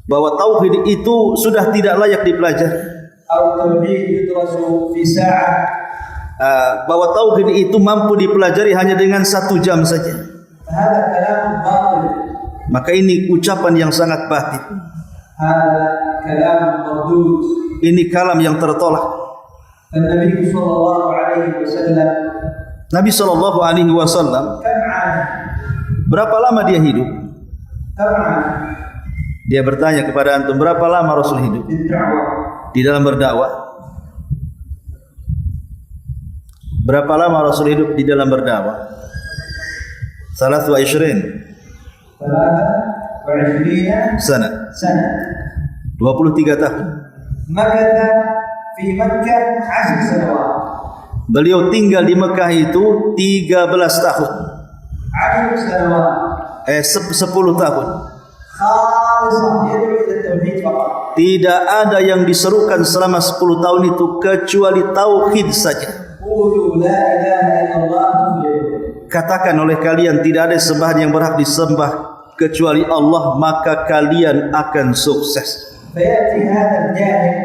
bahwa tauhid itu sudah tidak layak dipelajari, أو التوحيد يدرس في ساعة. bahwa tauhid itu mampu dipelajari hanya dengan 1 jam saja. فهذا كلام باطل. Maka ini ucapan yang sangat batil. هذا كلام مردود. Ini kalam yang tertolak. النبي صلى الله عليه وسلم Nabi sallallahu alaihi wasallam, كم عاش؟ berapa lama dia hidup? كم عاش Dia bertanya kepada antum, berapa lama Rasul hidup في الدعوة؟ di dalam berdakwah? Berapa lama Rasul hidup di dalam berdakwah? 23 23 sana, سنة. 23 tahun. مكث في مكة 10 سنوات. Beliau tinggal di Mekah itu 13 tahun. 10 سنوات 10 tahun. خالصة يدعو إلى التوحيد فقط. Tidak ada yang diserukan selama 10 tahun itu kecuali tauhid saja. قولوا لا إله إلا الله تفلحوا. Katakan oleh kalian tidak ada sembahan yang berhak disembah kecuali Allah, maka kalian akan sukses. فيأتي هذا الجاهل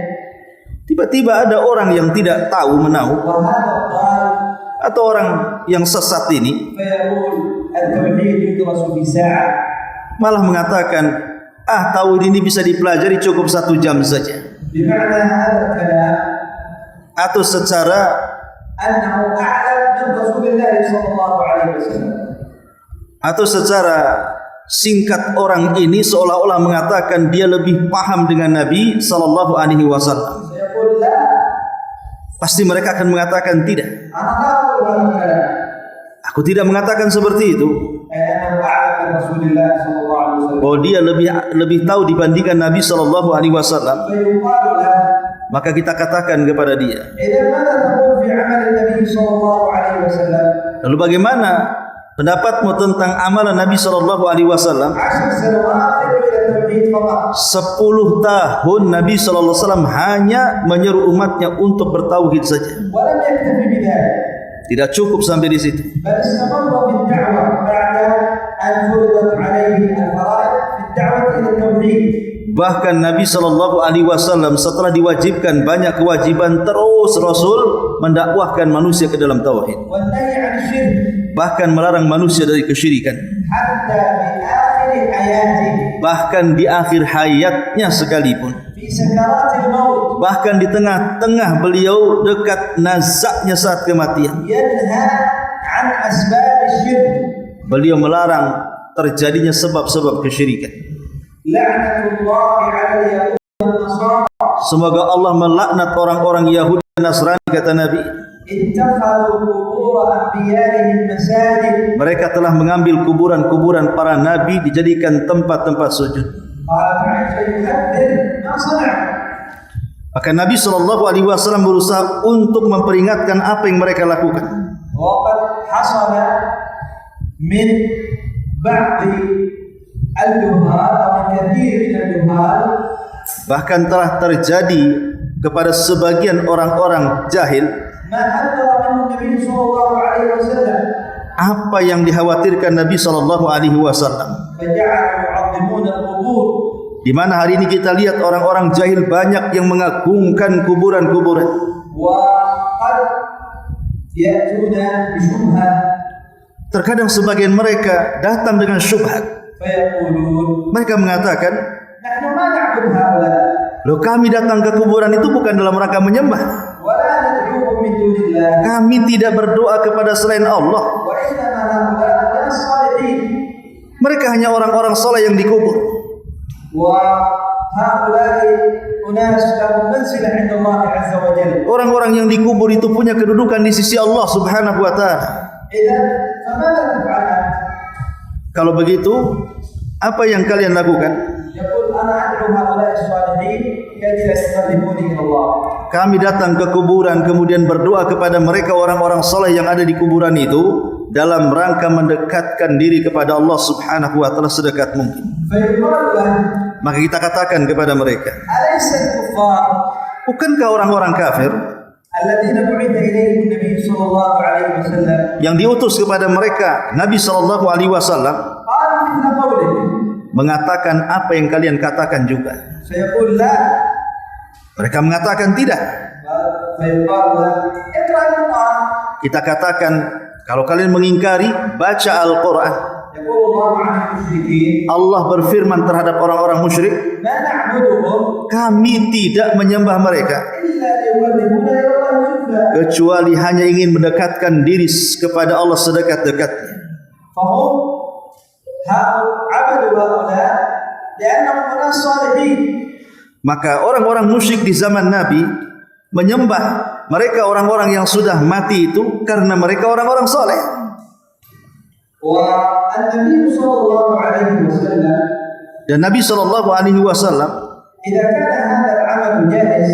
Tiba-tiba ada orang yang tidak tahu menahu, وهذا الضال atau orang yang sesat ini فيقول التوحيد يدرس في ساعة. malah mengatakan, tauhid ini bisa dipelajari cukup 1 jam saja. بمعنى هذا الكلام Atau secara أنه أعلم من رسول الله صلى الله عليه وسلم. singkat, orang ini seolah-olah mengatakan dia lebih paham dengan Nabi sallallahu alaihi wasallam. سيقول لا Pasti mereka akan mengatakan tidak. أنا لا أقول هذا الكلام. Aku tidak mengatakan seperti itu. أي أنه أعلم من رسول الله صلى الله عليه وسلم. Bahwa dia lebih tahu dibandingkan Nabi sallallahu alaihi wasallam. فيقال له Maka kita katakan kepada dia, إذا ماذا تقول في عمل النبي صلى الله عليه وسلم؟ lalu bagaimana pendapatmu tentang amalan Nabi sallallahu alaihi wasallam? 10 سنوات يدعو إلى التوحيد فقط. 10 tahun Nabi sallallahu alaihi wasallam hanya menyeru umatnya untuk bertauhid saja. ولم يكتفي بذلك. Tidak cukup sampai di situ. بل استمر في الدعوة بعد أن فرضت عليه الفرائض في الدعوة إلى التوحيد. Bahkan Nabi sallallahu alaihi wasallam setelah diwajibkan banyak kewajiban, terus Rasul mendakwahkan manusia ke dalam tauhid. والنهي عن الشرك Bahkan melarang manusia dari kesyirikan. حتى في آخر حياته Bahkan di akhir hayatnya sekalipun. في سكرات الموت Bahkan di tengah-tengah beliau dekat nazaknya saat kematian. ينهى عن أسباب الشرك. Beliau melarang terjadinya sebab-sebab kesyirikan. لعنة الله على اليهود والنصارى Semoga Allah melaknat orang-orang Yahudi dan Nasrani, kata Nabi. اتخذوا قبور أنبيائهم مساجد. Mereka telah mengambil kuburan-kuburan para nabi dijadikan tempat-tempat sujud. قالت عائشة يحذر ما صنع. Maka Nabi sallallahu alaihi wasallam berusaha untuk memperingatkan apa yang mereka lakukan. وقد حصل من بعض الجهال أو من كثير من الجهال Bahkan telah terjadi kepada sebagian orang-orang jahil ما حذر منه النبي صلى الله عليه وسلم. apa yang dikhawatirkan Nabi sallallahu alaihi wasallam. فجعلوا يعظمون القبور. Di mana hari ini kita lihat orang-orang jahil banyak yang mengagungkan kuburan-kuburan. وقد يأتون بشبهة Terkadang sebagian mereka datang dengan syubhat. فيقولون Mereka mengatakan, نحن ما نعبد هؤلاء loh, kami datang ke kuburan itu bukan dalam rangka menyembah. ولا ندعوهم من دون الله Kami tidak berdoa kepada selain Allah. وإنما هؤلاء أناس صالحين. Mereka hanya orang-orang saleh yang dikubur. وهؤلاء أناس لهم منزلة عند الله عز وجل. Orang-orang yang dikubur itu punya kedudukan di sisi Allah Subhanahu wa taala. إذا فماذا تفعل أنت؟ Kalau begitu, apa yang kalian lakukan? يقول أنا أدعو هؤلاء الصالحين كي يقربوني إلى الله. Kami datang ke kuburan kemudian berdoa kepada mereka orang-orang saleh yang ada di kuburan itu dalam rangka mendekatkan diri kepada Allah Subhanahu wa taala sedekat mungkin. فيقال له Maka kita katakan kepada mereka, أليس الكفار bukankah orang-orang kafir الذين بعث إليهم النبي صلى الله عليه وسلم yang diutus kepada mereka Nabi sallallahu alaihi wasallam قالوا مثل قوله mengatakan apa yang kalian katakan juga. فيقول لا Mereka mengatakan tidak. فيقال له اقرأ القرآن Kita katakan kalau kalian mengingkari baca Al-Quran. يقول الله عن المشركين Allah berfirman terhadap orang-orang musyrik, ما نعبدهم kami tidak menyembah mereka إلا ليقربونا إلى الله زلفى kecuali hanya ingin mendekatkan diri kepada Allah sedekat-dekatnya. فهم عبدوا هؤلاء لأنهم أناس صالحين Maka orang-orang musyrik di zaman Nabi menyembah mereka orang-orang yang sudah mati itu karena mereka orang-orang soleh. والنبي صلى الله عليه وسلم Dan Nabi SAW إذا كان هذا العمل جائز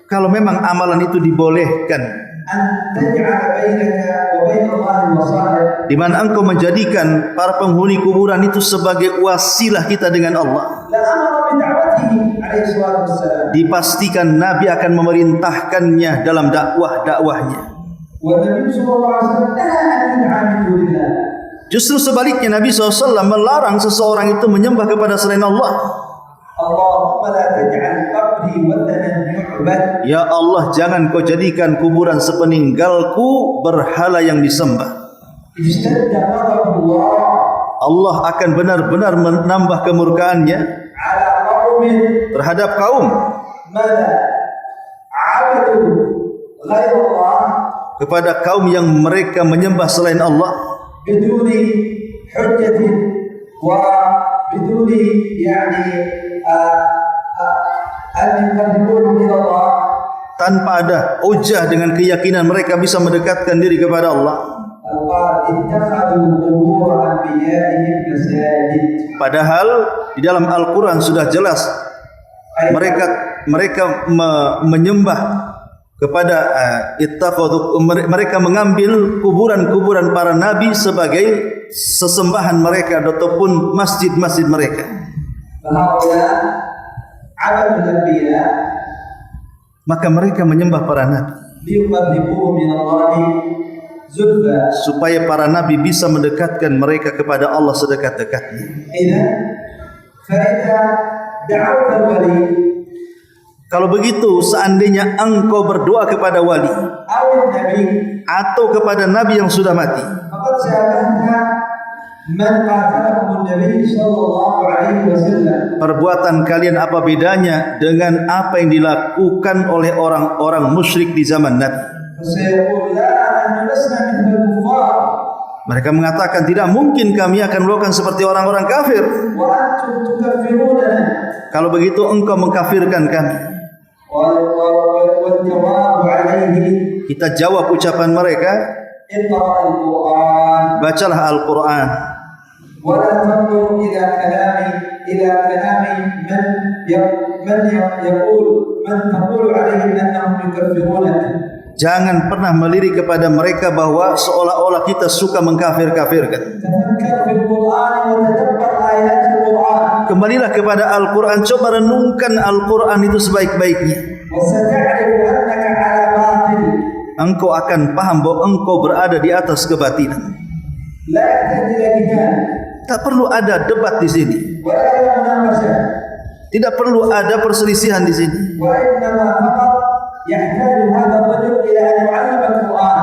kalau memang amalan itu dibolehkan, أن تجعل بينك وبين الله وصائر di mana engkau menjadikan para penghuni kuburan itu sebagai wasilah kita dengan Allah, لأمر بدعوته عليه الصلاة والسلام dipastikan Nabi akan memerintahkannya dalam dakwah-dakwahnya. والنبي صلى الله عليه وسلم نهى أن يدعى من دون الله. Justru sebaliknya Nabi SAW melarang seseorang itu menyembah kepada selain Allah. اللهم لا تجعل قبري وثنا يعبد. Ya Allah, jangan kau jadikan kuburan sepeninggalku berhala yang disembah. اشتد غضب الله Allah akan benar-benar menambah kemurkaannya على قوم terhadap kaum ماذا عبدوا غير الله kepada kaum yang mereka menyembah selain Allah بدون حجة وبدون يعني أن يقربوهم إلى الله tanpa ada hujah dengan keyakinan mereka bisa mendekatkan diri kepada Allah. قال اتخذوا قبور أنبيائهم مساجد. Padahal di dalam Al-Quran sudah jelas mereka menyembah kepada mereka mengambil kuburan-kuburan para nabi sebagai sesembahan mereka ataupun masjid-masjid mereka. فهؤلاء عبدوا الأنبياء Maka mereka menyembah para nabi ليقربوهم إلى الله زلفى. supaya para nabi bisa mendekatkan mereka kepada Allah sedekat-dekatnya. إذا فإذا دعوت الولي Kalau begitu, seandainya engkau berdoa kepada wali أو النبي atau kepada nabi yang sudah mati, فقد شابهت من قاتلهم النبي صلى الله عليه وسلم. perbuatan kalian apa bedanya dengan apa yang dilakukan oleh orang-orang musyrik di zaman Nabi? فسيقول لا نحن لسنا مثل الكفار Mereka mengatakan tidak mungkin kami akan melakukan seperti orang-orang kafir. وأنتم تكفروننا. Kalau begitu engkau mengkafirkan kami. والجواب عليه Kita jawab ucapan mereka, اقرأ القرآن bacalah Al-Quran. ولا تنظر إلى كلام من تقول عليهم أنهم يكفرونك. Jangan pernah melirik kepada mereka bahwa seolah-olah kita suka mengkafir-kafirkan. تفكر في القرآن وتدبر آيات القرآن Kembalilah kepada Al-Quran, coba renungkan Al-Quran itu sebaik-baiknya. وستعرف أنك على باطل. Engkau akan paham bahwa engkau berada di atas kebatilan. لا يحتاج إلى جدال Tak perlu ada debat di sini. ولا إلى مناقشة Tidak perlu ada perselisihan di sini. وإنما فقط يحتاج هذا الرجل إلى أن يعلم القرآن.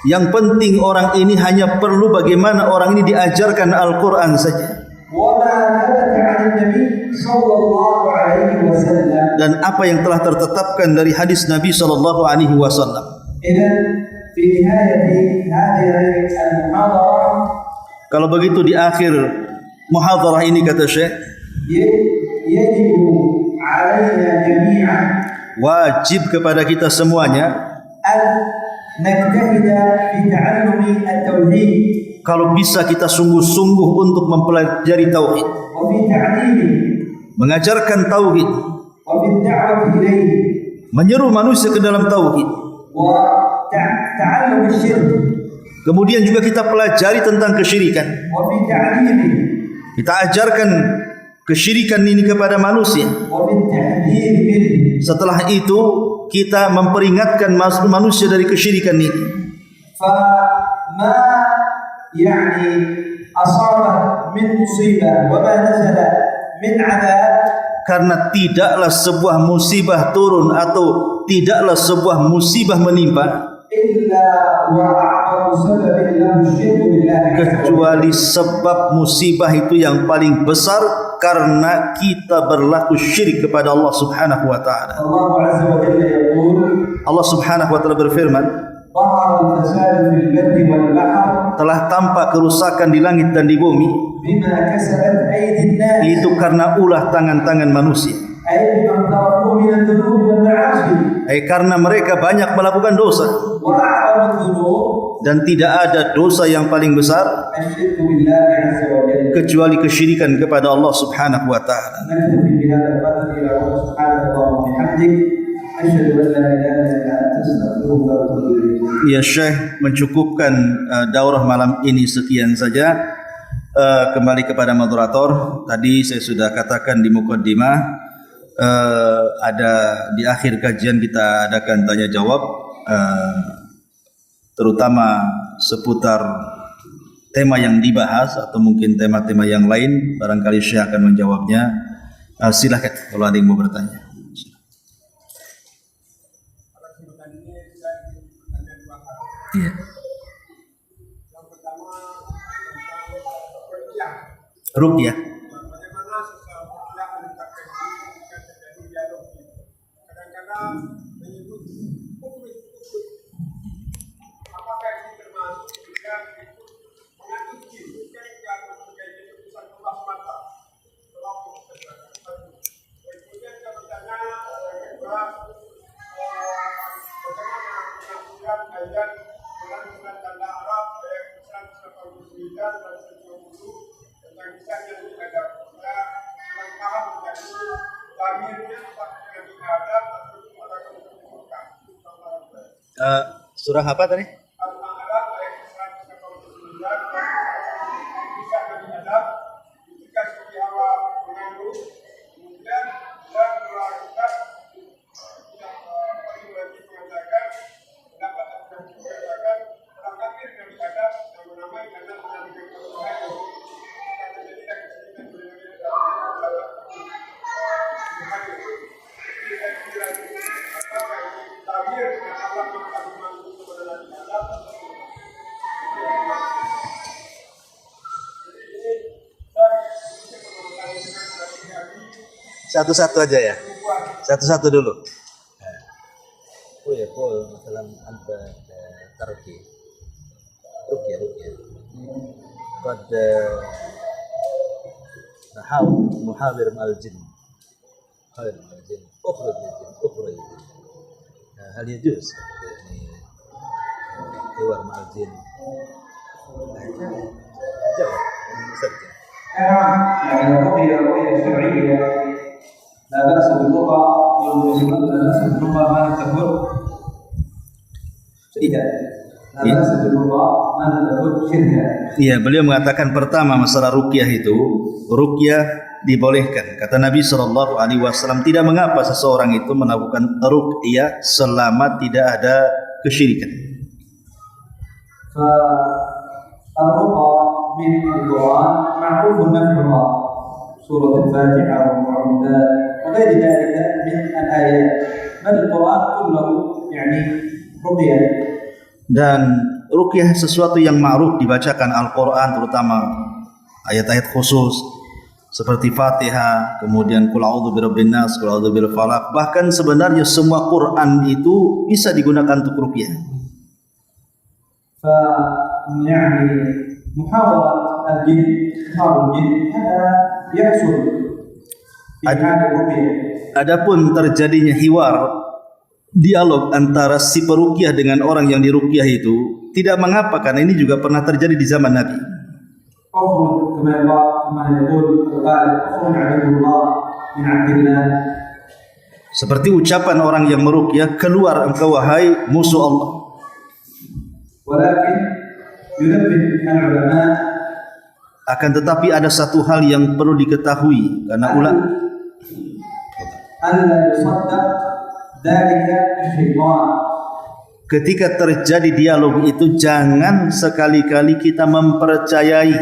Yang penting orang ini hanya perlu bagaimana orang ini diajarkan Al-Quran saja. وما ثبت عن النبي صلى الله عليه وسلم. Dan apa yang telah tertetapkan dari hadis Nabi SAW. إذن في نهاية هذه المحاضرة Kalau begitu di akhir muhadarah ini kata Syekh, يجب علينا جميعا wajib kepada kita semuanya أن نجتهد في تعلم التوحيد kalau bisa kita sungguh-sungguh untuk mempelajari tauhid, وفي تعليمه mengajarkan tauhid, وفي الدعوة إليه menyeru manusia ke dalam tauhid. وتعلم الشرك Kemudian juga kita pelajari tentang kesyirikan. وفي تعليمه Kita ajarkan kesyirikan ini kepada manusia. وفي التحذير منه. Setelah itu kita memperingatkan manusia dari kesyirikan ini. فما يعني أصابه من مصيبة وما نزل من عذاب Karena tidaklah sebuah musibah turun atau tidaklah sebuah musibah menimpa إلا وأعظم سبب له الشرك بالله عز وجل. kecuali sebab musibah itu yang paling besar karena kita berlaku syirik kepada Allah Subhanahu wa taala. الله عز وجل يقول Allah Subhanahu wa taala berfirman, ظهر الفساد في البر والبحر telah tampak kerusakan di langit dan di bumi بما كسبت أيدي الناس itu karena ulah tangan-tangan manusia. أي بما اقترفوا من الذنوب والمعاصي Karena mereka banyak melakukan dosa وأعظم الذنوب dan tidak ada dosa yang paling besar الشرك بالله عز وجل. kecuali kesyirikan kepada Allah Subhanahu wa taala. نكتفي بهذا القدر إلى الله سبحانه وبحمده أشهد أن لا إله إلا أنت أستغفرك وأتوب إليك. Ya Syekh mencukupkan daurah malam ini sekian saja. Kembali kepada moderator. Tadi saya sudah katakan di mukaddimah, ada di akhir kajian kita adakan tanya jawab, terutama seputar tema yang dibahas atau mungkin tema-tema yang lain. Barangkali Syekh akan menjawabnya. Silakan kalau ada yang mau bertanya. Iya. Yang pertama tentang ruqyah. Ruqyah. Bagaimana seseorang ruqyah menetapkan diri ketika terjadi dialog itu. Kadang-kadang menyebut kufur. Apakah ini termasuk jika itu mengatur jin? Bukan jika mengatur itu urusan Allah semata. Tolong dijelaskan. Kemudian saya bertanya kedua, bagaimana penafsiran ayat surat tanda Arab ayat 189 dan 120 tentang kisah yang diadab. Kita kurang paham tentang itu. Dhamirnya apakah yang diadab atau ada keburukan. Surah apa tadi? Al-A'raf ayat 189 dan kisah yang diadab ketika Siti Hawa mengandung, kemudian dia melakukan yang paling wajib mengatakan pendapat yang mengatakan orang kafir yang diadab yang menamai karena menamai Tuhan akan terjadikan kesedihan berbeda dalam pendapat Tuhan itu. Jadi saya kira apakah ini tabir yang Allah mengatakan itu kepada Nabi Adam atau jadi ini saya mengucapkan dengan Nabi Satu-satu aja ya. Satu-satu dulu. ويقول مثلا أنت تركي رقية قد نحاور مع الجن أخرج هل يجوز يعني حوار مع الجن؟ جواب مسجل. نعم يعني الرقية شرعية لا بأس بالرقى لا بأس بالرقى ما لم تكن شركا لا بأس بالرقى ما لم تكن شركا. Iya, beliau mengatakan pertama masalah ruqyah itu, ruqyah dibolehkan. Kata Nabi SAW, tidak mengapa seseorang itu melakukan ruqyah selama tidak ada kesyirikan. فالرقى من القرآن معروف نفعها سورة الفاتحة والمعوذات وغير ذلك من الآيات بل القرآن كله يعني رقية. Dan ruqyah sesuatu yang ma'ruf dibacakan Al-Quran, terutama ayat-ayat khusus seperti Fatihah, kemudian Qul a'udzu birabbin nas, Qul a'udzu bil falaq. Bahkan sebenarnya semua Quran itu bisa digunakan untuk ruqyah. يعني محاورة الجن هذا يحصل في حال الرقية. Adapun terjadinya hiwar, dialog antara si peruqyah dengan orang yang diruqyah itu tidak mengapa, karena ini juga pernah terjadi di zaman Nabi. اخرج كما يقول القائل اخرج عدو الله من عبد الله. Seperti ucapan orang yang meruqyah, keluar engkau wahai musuh Allah. ولكن ينبه العلماء Akan tetapi ada satu hal yang perlu diketahui, karena ألا يصدق ذلك الشيطان Ketika terjadi dialog itu jangan sekali-kali kita mempercayai.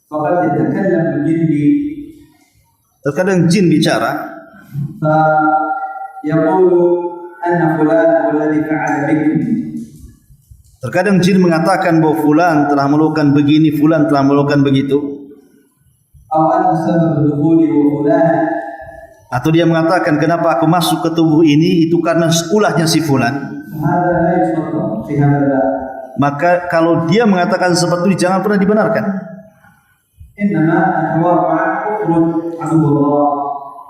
فقد يتكلم الجن Terkadang jin bicara, فيقول أن فلان هو الذي فعل بكم terkadang jin mengatakan bahwa fulan telah melakukan begini, fulan telah melakukan begitu. أو أن سبب دخولي وفلان Atau dia mengatakan kenapa aku masuk ke tubuh ini itu karena ulahnya si fulan. هذا لا يصدق في هذا الباب. Maka kalau dia mengatakan seperti itu jangan pernah dibenarkan. إنما الحوار معه كفر عدو الله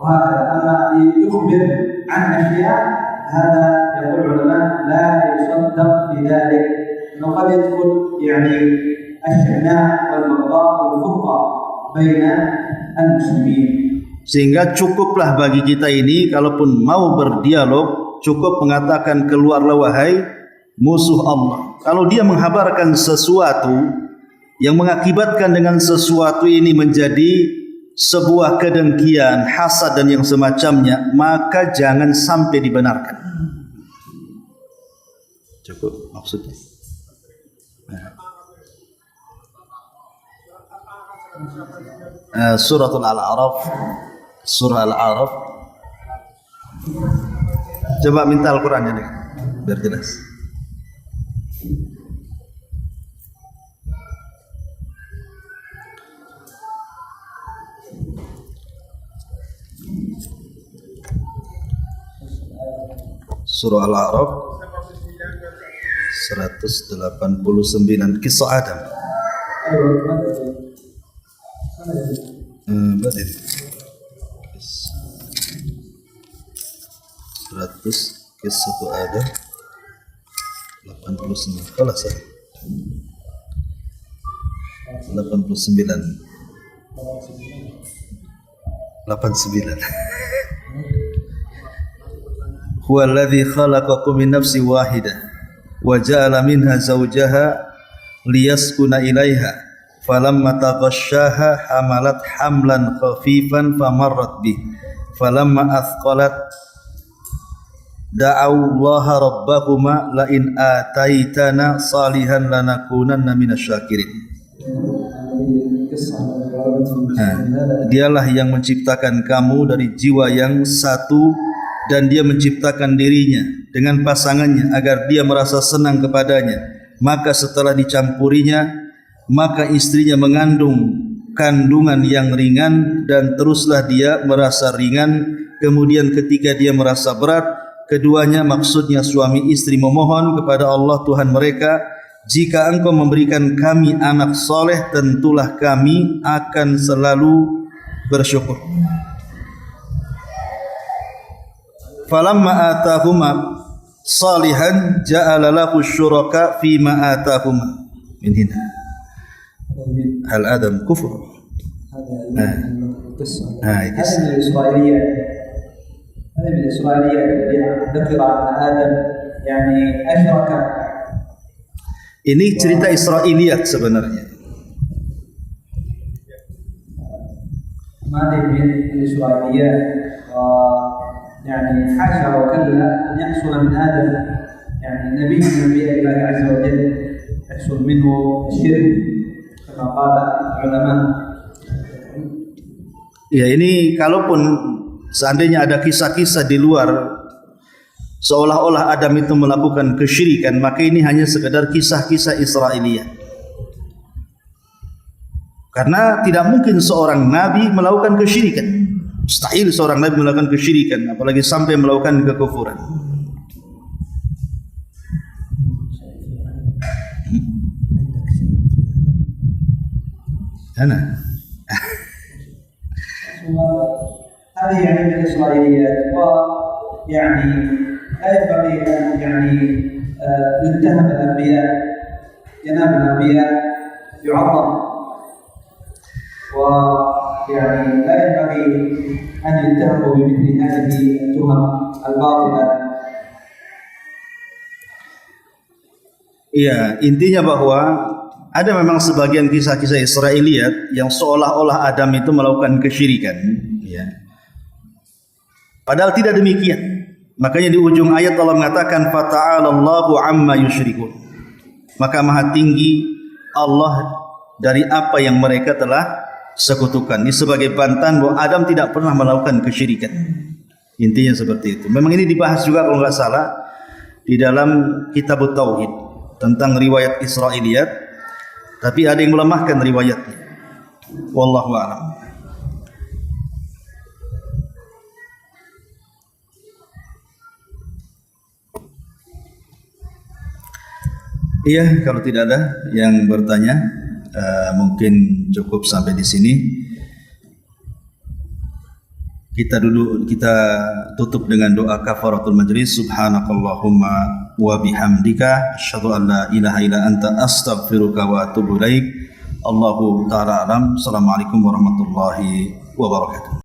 وهكذا. أما يخبر عن أشياء هذا يقول العلماء لا يصدق في ذلك، وقد يدخل يعني الشحناء والبغضاء والفرقة بين المسلمين. Sehingga cukuplah bagi kita ini kalaupun mau berdialog cukup mengatakan keluarlah wahai musuh Allah. Kalau dia menghabarkan sesuatu yang mengakibatkan dengan sesuatu ini menjadi sebuah kedengkian, hasad dan yang semacamnya, maka jangan sampai dibenarkan. Cukup maksudnya. Suratul Al-A'raf, surah Al-A'raf. Coba minta Al-Qur'annya nih, biar jelas. Surah Al-A'raf 189 kisah Adam. Berarti 100 kisah Adam 89 kalah saya 89 Huwa alladhi khalaqakum min nafsin wahidah wa ja'ala minha zawjaha liyaskuna ilaiha falamma taghashaha hamalat hamlan khafifan famarrat bih falamma athqalat da'aw allaha rabbahuma la in ataitana salihan lanakunanna minasyakirin. Dialah yang menciptakan kamu dari jiwa yang satu dan dia menciptakan dirinya dengan pasangannya agar dia merasa senang kepadanya. Maka setelah dicampurinya, maka istrinya mengandung kandungan yang ringan dan teruslah dia merasa ringan. Kemudian ketika dia merasa berat, keduanya maksudnya suami istri memohon kepada Allah Tuhan mereka, jika engkau memberikan kami anak soleh, tentulah kami akan selalu bersyukur. Falamma atahuma salihan ja'ala lahu syuraka fima atahuma. Min hina hal adam kufur. هذه من الإسرائيليات. هذه من الإسرائيليات التي ذكر أن آدم يعني أشرك. Ini cerita Israiliyat sebenarnya. هذه من الإسرائيليات يعني حاشا وكلا أن يحصل من آدم يعني نبي من أنبياء الله عز وجل يحصل منه الشرك كما قال العلماء. Ya, ini kalaupun seandainya ada kisah-kisah di luar seolah-olah Adam itu melakukan kesyirikan, maka ini hanya sekedar kisah-kisah Israiliyat. Karena tidak mungkin seorang nabi melakukan kesyirikan. Mustahil seorang nabi melakukan kesyirikan, apalagi sampai melakukan kekufuran. Ana. هذه يعني من الإسرائيليات، ويعني لا ينبغي أن يعني يتهم الأنبياء، ينام الأنبياء يعظم، ويعني لا ينبغي أن يتهموا بمثل هذه التهم الباطلة. Iya, intinya bahwa ada memang sebagian kisah-kisah Israiliyat yang seolah-olah Adam itu melakukan kesyirikan, ya. Padahal tidak demikian. Makanya di ujung ayat Allah mengatakan fata'alallahu amma yusyrikun. Maka maha tinggi Allah dari apa yang mereka telah sekutukan. Ini sebagai bantahan bahwa Adam tidak pernah melakukan kesyirikan. Intinya seperti itu. Memang ini dibahas juga kalau nggak salah di dalam kitab Tauhid tentang riwayat Israiliyat, tapi ada yang melemahkan riwayatnya. Wallahu a'lam. Iya, kalau tidak ada yang bertanya, mungkin cukup sampai di sini. Kita tutup dengan doa kafaratul majlis. Subhanakallahumma wa bihamdika asyhadu an la ilaha illa anta astaghfiruka wa atubu ilaik. Allahu ta'ala alam. Assalamualaikum warahmatullahi wabarakatuh.